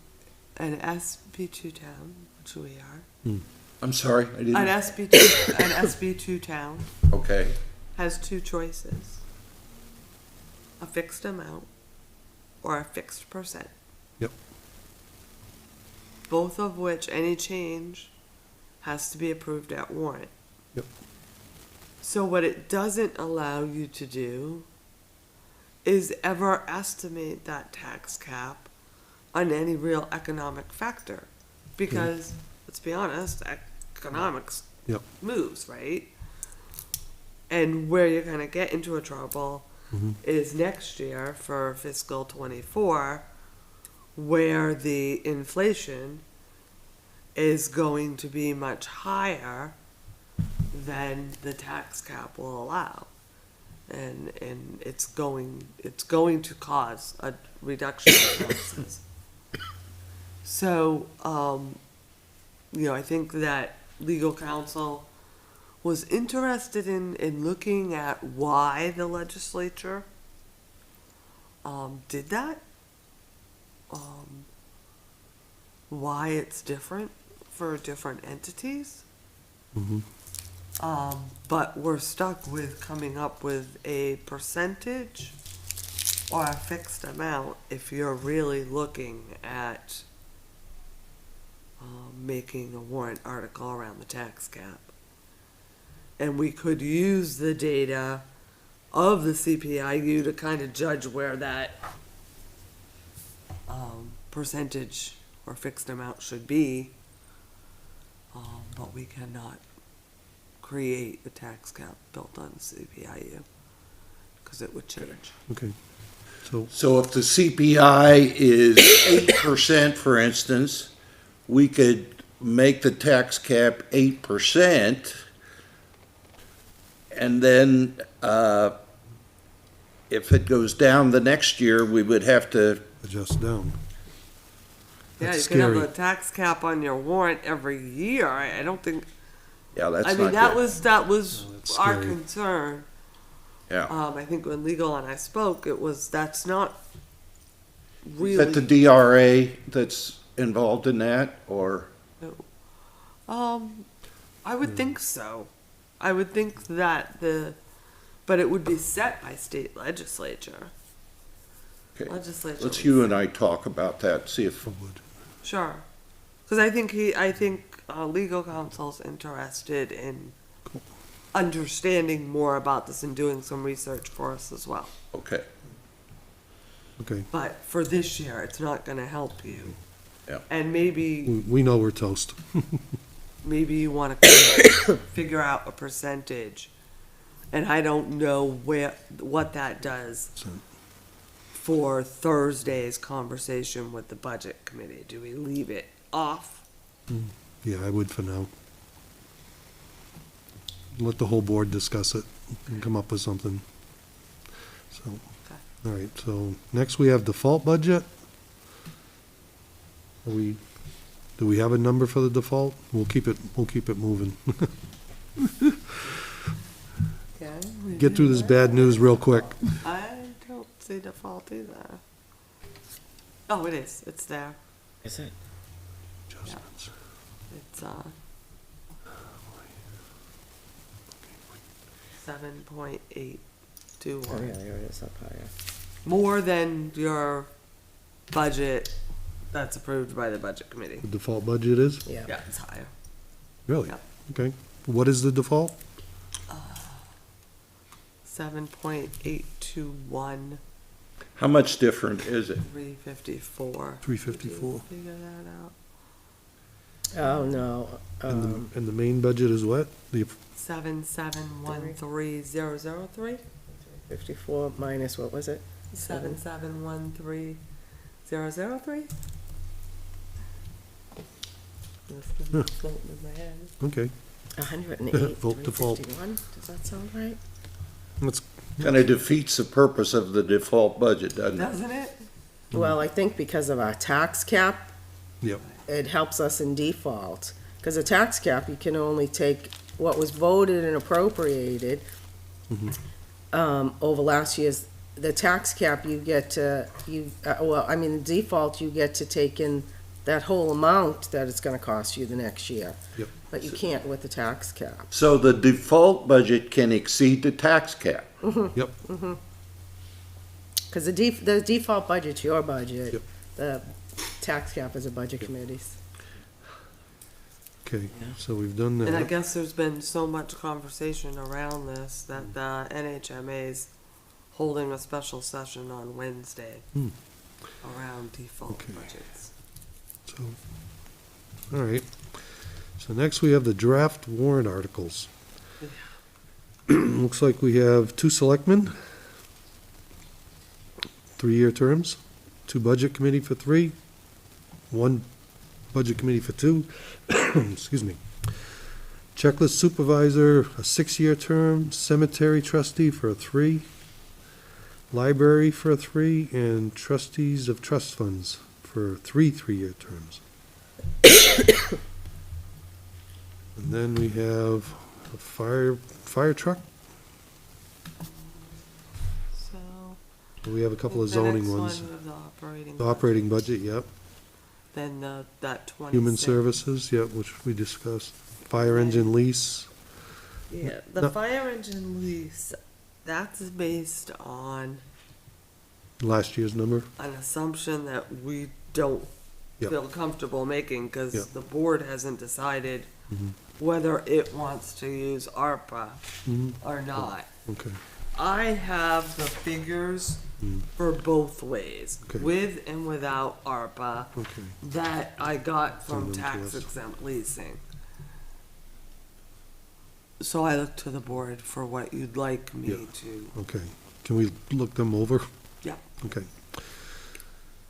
Speaker 2: an SB2 town, which we are,
Speaker 3: I'm sorry, I
Speaker 2: an
Speaker 3: didn't,
Speaker 2: SB2 town
Speaker 3: okay,
Speaker 2: has two choices: a fixed amount or a fixed percent.
Speaker 1: Yep.
Speaker 2: Both of which any change has to be approved at warrant.
Speaker 1: Yep.
Speaker 2: So what it doesn't allow you to do is ever estimate that tax cap on any real economic factor. Because, let's be honest, economics
Speaker 1: Yep.
Speaker 2: moves, right? And where you're gonna get into a trouble is next year for fiscal '24, where the inflation is going to be much higher than the tax cap will allow. And it's going to cause a reduction in taxes. So, you know, I think that legal counsel was interested in looking at why the legislature did that. Why it's different for different entities. But we're stuck with coming up with a percentage or a fixed amount if you're really looking at making a warrant article around the tax cap. And we could use the data of the CPIU to kind of judge where that percentage or fixed amount should be, but we cannot create a tax cap built on CPIU because it would change.
Speaker 1: Okay, so,
Speaker 3: so if the CPI is 8%, for instance, we could make the tax cap 8%, and then, if it goes down the next year, we would have to,
Speaker 1: adjust down.
Speaker 2: Yeah,
Speaker 1: That's
Speaker 2: you can have
Speaker 1: scary.
Speaker 2: a tax cap on your warrant every year. I don't think,
Speaker 3: yeah, that's
Speaker 2: I
Speaker 3: not
Speaker 2: mean, that
Speaker 3: good.
Speaker 2: was
Speaker 1: No, that's
Speaker 2: our
Speaker 1: scary.
Speaker 2: concern.
Speaker 3: Yeah.
Speaker 2: I think when legal and I spoke, that's not
Speaker 3: Is
Speaker 2: really.
Speaker 3: that the DRA that's involved in that, or?
Speaker 2: I would think so. I would think that but it would be set by state legislature.
Speaker 3: Okay,
Speaker 2: Legislature.
Speaker 3: let's
Speaker 2: would
Speaker 3: you
Speaker 2: set-
Speaker 3: and I talk about that, see if,
Speaker 1: Forward.
Speaker 2: Sure. Because I think legal counsel's interested in understanding more about this and doing some research for us as well.
Speaker 3: okay,
Speaker 1: Okay,
Speaker 2: But for this year, it's not gonna help you.
Speaker 3: Yeah.
Speaker 2: And maybe
Speaker 1: we know we're toast.
Speaker 2: maybe you want to figure out a percentage, and I don't know what that does for Thursday's conversation with the budget committee. Do we leave it off?
Speaker 1: Yeah, I would for now. Let the whole board discuss it and come up with something. So, all right, so next we have default budget. Do we have a number for the default? We'll keep it moving.
Speaker 2: Yeah.
Speaker 1: Get through this bad news real quick.
Speaker 2: I don't see default either. Oh, it is. It's there.
Speaker 11: Is it?
Speaker 1: Adjustments.
Speaker 2: It's, 7.821.
Speaker 10: Oh, yeah, there it is up higher.
Speaker 2: More than your budget that's approved by the budget committee.
Speaker 1: The default budget is?
Speaker 10: Yeah.
Speaker 2: Yeah, it's higher.
Speaker 1: Really?
Speaker 2: Yep.
Speaker 1: Okay. What is the default?
Speaker 2: 7.821,
Speaker 3: How much different is it?
Speaker 2: 354.
Speaker 1: 354.
Speaker 2: Figure that out.
Speaker 10: Oh, no.
Speaker 1: And the main budget is what? The
Speaker 2: 7713003.
Speaker 10: 54 minus, what was it?
Speaker 2: 7713003. That's
Speaker 1: Huh.
Speaker 2: floating in my head.
Speaker 1: Okay.
Speaker 10: 108,
Speaker 1: Vote default.
Speaker 10: 351. Does that sound right?
Speaker 1: Let's,
Speaker 3: Kind of defeats the purpose of the default budget, doesn't it?
Speaker 2: Doesn't it?
Speaker 10: Well, I think because of our tax cap,
Speaker 1: yep.
Speaker 10: it helps us in default. Because a tax cap, you can only take what was voted and appropriated over last year's. The tax cap, you get to, the default, you get to take in that whole amount that it's gonna cost you the next year.
Speaker 1: Yep.
Speaker 10: But you can't with the tax cap.
Speaker 3: So the default budget can exceed the tax cap.
Speaker 1: Yep.
Speaker 10: Because the default budget's your budget.
Speaker 1: Yep.
Speaker 10: The tax cap is a budget committee's.
Speaker 1: Okay, so we've done
Speaker 2: And I
Speaker 1: that.
Speaker 2: guess there's been so much conversation around this that the NHMA's holding a special session on Wednesday
Speaker 1: Hmm.
Speaker 2: around default
Speaker 1: Okay.
Speaker 2: budgets.
Speaker 1: So, all right. So next we have the draft warrant articles. Looks like we have 2 selectmen, 3-year terms, 2 budget committee for 3, 1 budget committee for 2, excuse me. Checklist supervisor, a 6-year term, cemetery trustee for a 3, library for a 3, and trustees of trust funds for 3 3-year terms. And then we have a fire truck.
Speaker 2: So.
Speaker 1: We have a couple of
Speaker 2: the next
Speaker 1: zoning
Speaker 2: one
Speaker 1: ones.
Speaker 2: is the operating.
Speaker 1: The operating budget, yep.
Speaker 2: Then that 26.
Speaker 1: Human services, yep, which we discussed. Fire engine lease,
Speaker 2: Yeah,
Speaker 1: No.
Speaker 2: the fire engine lease, that's based on
Speaker 1: last year's number.
Speaker 2: an assumption that we don't
Speaker 1: Yep.
Speaker 2: feel comfortable making, cause
Speaker 1: Yep.
Speaker 2: the board hasn't decided
Speaker 1: Mhm.
Speaker 2: whether it wants to use ARPA
Speaker 1: Mhm.
Speaker 2: or not.
Speaker 1: Okay,
Speaker 2: I have the figures
Speaker 1: Mm.
Speaker 2: for both ways,
Speaker 1: Okay.
Speaker 2: with and without ARPA,
Speaker 1: okay,
Speaker 2: that I got from
Speaker 1: Send them to
Speaker 2: tax
Speaker 1: us.
Speaker 2: exempt leasing. So I look to the board for what you'd like me
Speaker 1: Yeah.
Speaker 2: to,
Speaker 1: okay. Can we look them over?
Speaker 2: Yeah.
Speaker 1: Okay.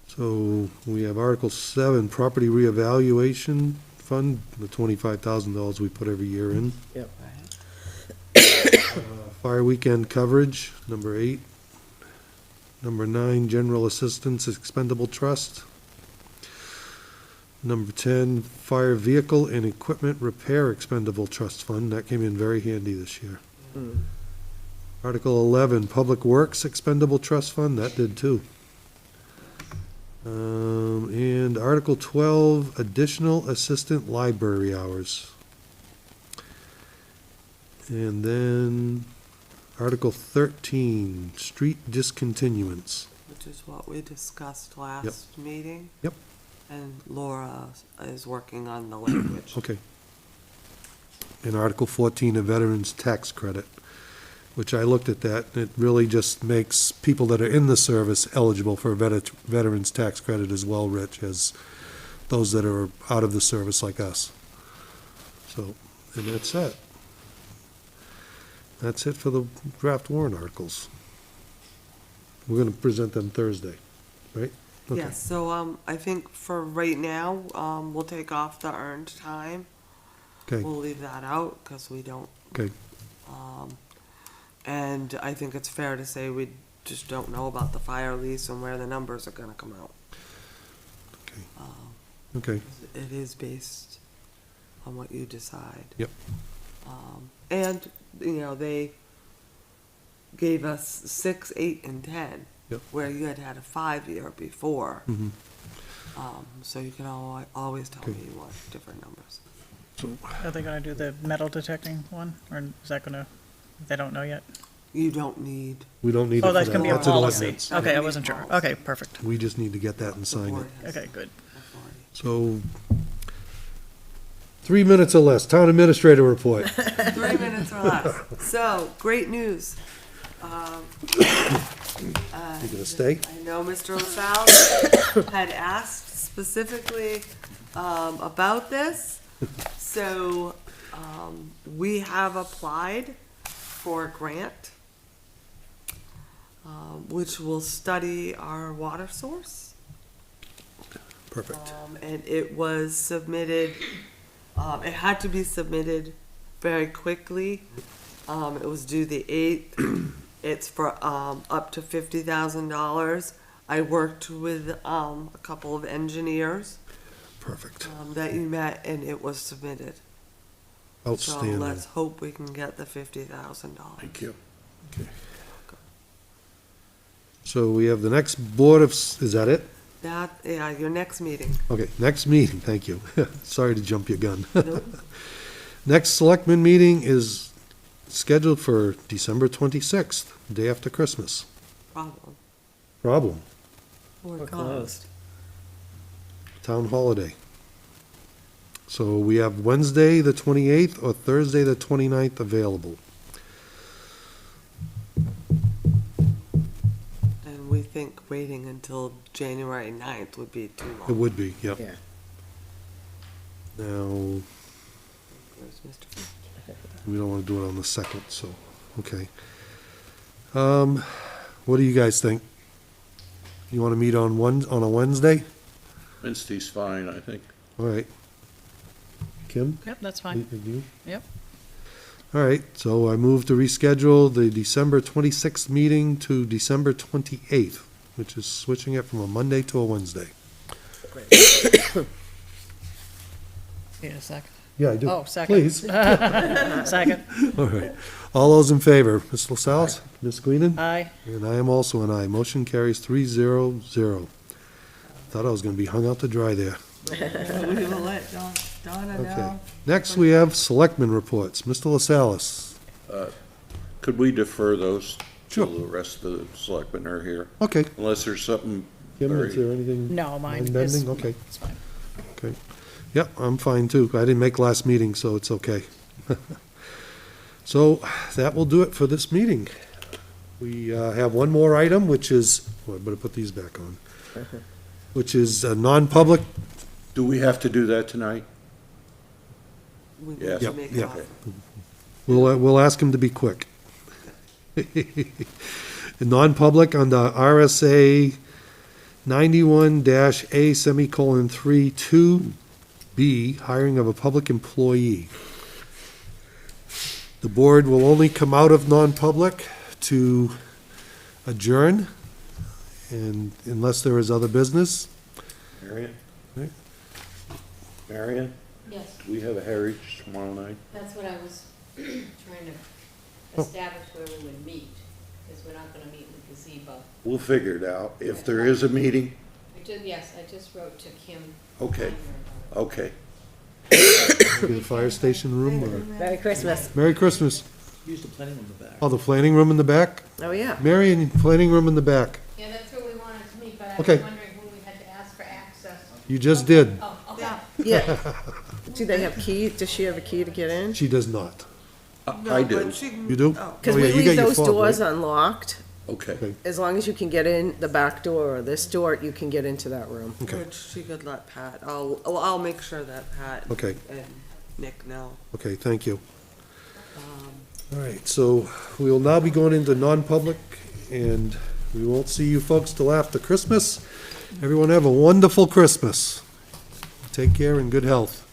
Speaker 1: So we have Article 7, property reevaluation fund, the $25,000 we put every year in.
Speaker 10: Yep.
Speaker 1: Fire weekend coverage, number 8. Number 9, general assistance expendable trust. Number 10, fire vehicle and equipment repair expendable trust fund. That came in very handy this year.
Speaker 10: Mm.
Speaker 1: Article 11, public works expendable trust fund. That did too. And Article 12, additional assistant library hours. And then Article 13, street discontinuance.
Speaker 2: which is what we discussed last meeting.
Speaker 1: Yep.
Speaker 2: And Laura is working on the language.
Speaker 1: Okay. And Article 14, a veteran's tax credit, which I looked at that, and it really just makes people that are in the service eligible for a veteran's tax credit as well, Rich, as those that are out of the service like us. So, and that's it. That's it for the draft warrant articles. We're gonna present them Thursday, right? Okay.
Speaker 2: Yes, so, I think for right now, we'll take off the earned time.
Speaker 1: Okay,
Speaker 2: We'll leave that out, cause we don't,
Speaker 1: okay,
Speaker 2: and I think it's fair to say we just don't know about the fire lease and where the numbers are gonna come out.
Speaker 1: okay. Okay,
Speaker 2: It is based on what you decide.
Speaker 1: Yep.
Speaker 2: And, you know, they gave us 6, 8, and 10.
Speaker 1: Yep.
Speaker 2: Where you had a 5-year before.
Speaker 1: Mhm.
Speaker 2: So you can always tell
Speaker 1: Okay.
Speaker 2: me you want different numbers.
Speaker 4: Are they gonna do the metal detecting one, or is that gonna, they don't know yet?
Speaker 2: You don't need.
Speaker 1: we don't need it
Speaker 4: Oh,
Speaker 1: for
Speaker 4: that's
Speaker 1: that.
Speaker 4: gonna be a
Speaker 1: That's an
Speaker 4: policy.
Speaker 1: ordinance.
Speaker 4: Okay, I wasn't sure. Okay, perfect.
Speaker 1: We just need to get that and
Speaker 2: the
Speaker 1: sign
Speaker 2: board
Speaker 1: it.
Speaker 2: has
Speaker 4: Okay, good.
Speaker 2: authority.
Speaker 1: So, 3 minutes or less, town administrator report.
Speaker 2: 3 minutes or less. So, great news.
Speaker 1: You gonna stay?
Speaker 2: I know Mr. LaSalle had asked specifically about this. So, we have applied for a grant, which will study our water source.
Speaker 1: Perfect.
Speaker 2: And it was submitted, it had to be submitted very quickly. It was due the 8th. It's for, up to $50,000. I worked with, a couple of engineers,
Speaker 1: Perfect.
Speaker 2: that you met, and it was submitted. So
Speaker 1: Outstanding.
Speaker 2: let's hope we can get the $50,000.
Speaker 3: Thank you.
Speaker 1: So we have the next board of, is that it?
Speaker 2: That, yeah, your next meeting.
Speaker 1: Okay, next meeting, thank you. Sorry to jump your gun.
Speaker 2: Nope.
Speaker 1: Next selectmen meeting is scheduled for December 26th, day after Christmas.
Speaker 2: Problem.
Speaker 1: Problem,
Speaker 2: We're closed.
Speaker 1: town holiday. So we have Wednesday, the 28th, or Thursday, the 29th available.
Speaker 2: And we think waiting until January 9th would be too long.
Speaker 1: It would be, yep.
Speaker 10: Yeah.
Speaker 1: Now,
Speaker 2: Where's Mr. Fitch?
Speaker 1: we don't want to do it on the 2nd, so, okay. What do you guys think? You want to meet on a Wednesday?
Speaker 3: Wednesday's fine, I think.
Speaker 1: All right. Kim?
Speaker 4: Yep, that's fine.
Speaker 1: You?
Speaker 4: Yep.
Speaker 1: All right, so I move to reschedule the December 26th meeting to December 28th, which is switching it from a Monday to a Wednesday.
Speaker 4: Need a second?
Speaker 1: Yeah, I do.
Speaker 4: Oh, second.
Speaker 1: Please.
Speaker 4: Second.
Speaker 1: All right. All those in favor, Ms. LaSalle, Ms. Queenan?
Speaker 4: Aye.
Speaker 1: And I am also an aye. Motion carries 3-0-0. Thought I was gonna be hung out to dry there.
Speaker 2: We will let Donna
Speaker 1: Okay.
Speaker 2: know.
Speaker 1: Next, we have selectmen reports. Mr. LaSalle.
Speaker 3: Could we defer those
Speaker 1: Sure.
Speaker 3: till the rest of the selectmen are here?
Speaker 1: Okay.
Speaker 3: Unless there's something
Speaker 1: Kim, is
Speaker 3: very,
Speaker 1: there anything?
Speaker 4: No, mine
Speaker 1: Mind
Speaker 4: is,
Speaker 1: bending? Okay.
Speaker 4: it's fine.
Speaker 1: Okay. Yep, I'm fine too. I didn't make last meeting, so it's okay. So that will do it for this meeting. We have one more item, which is, oh, I better put these back on, which is a non-public.
Speaker 3: do we have to do that tonight?
Speaker 2: We need
Speaker 3: Yes.
Speaker 2: to
Speaker 1: Yep,
Speaker 2: make
Speaker 1: yep.
Speaker 2: an offer.
Speaker 1: We'll ask him to be quick. Non-public under RSA 91-A semicolon 3-2B, hiring of a public employee. The board will only come out of non-public to adjourn, and unless there is other business.
Speaker 3: Marion?
Speaker 1: Right.
Speaker 3: Marion,
Speaker 12: Yes,
Speaker 3: do we have a heritage tomorrow night?
Speaker 12: that's what I was trying to establish where we would meet, because we're not gonna meet in the gazebo.
Speaker 3: We'll figure it out. If there is a meeting,
Speaker 12: Yes, I just wrote to Kim.
Speaker 3: okay, okay.
Speaker 1: The fire station room, or?
Speaker 10: Merry Christmas.
Speaker 1: Merry Christmas.
Speaker 13: Use the planning room in the back.
Speaker 1: Oh, the planning room in the back?
Speaker 10: Oh, yeah.
Speaker 1: Marion, planning room in the back.
Speaker 12: Yeah, that's where we wanted to meet, but I was
Speaker 1: Okay.
Speaker 12: wondering who we had to ask for access.
Speaker 1: You just did.
Speaker 12: Oh, okay.
Speaker 10: Yeah. Do they have key? Does she have a key to get in?
Speaker 1: She does not.
Speaker 3: I do,
Speaker 1: You do?
Speaker 10: Because
Speaker 1: Oh, yeah,
Speaker 10: we
Speaker 1: you
Speaker 10: leave
Speaker 1: got your
Speaker 10: those
Speaker 1: fob,
Speaker 10: doors
Speaker 1: right?
Speaker 10: unlocked.
Speaker 3: okay.
Speaker 10: As long as you can get in the back door or this door, you can get into that room.
Speaker 1: Okay.
Speaker 2: Which she could let Pat, I'll make sure that Pat
Speaker 1: Okay,
Speaker 2: and Nick know.
Speaker 1: okay, thank you.
Speaker 2: Um,
Speaker 1: All right, so we will now be going into non-public, and we won't see you folks till after Christmas. Everyone have a wonderful Christmas. Take care and good health.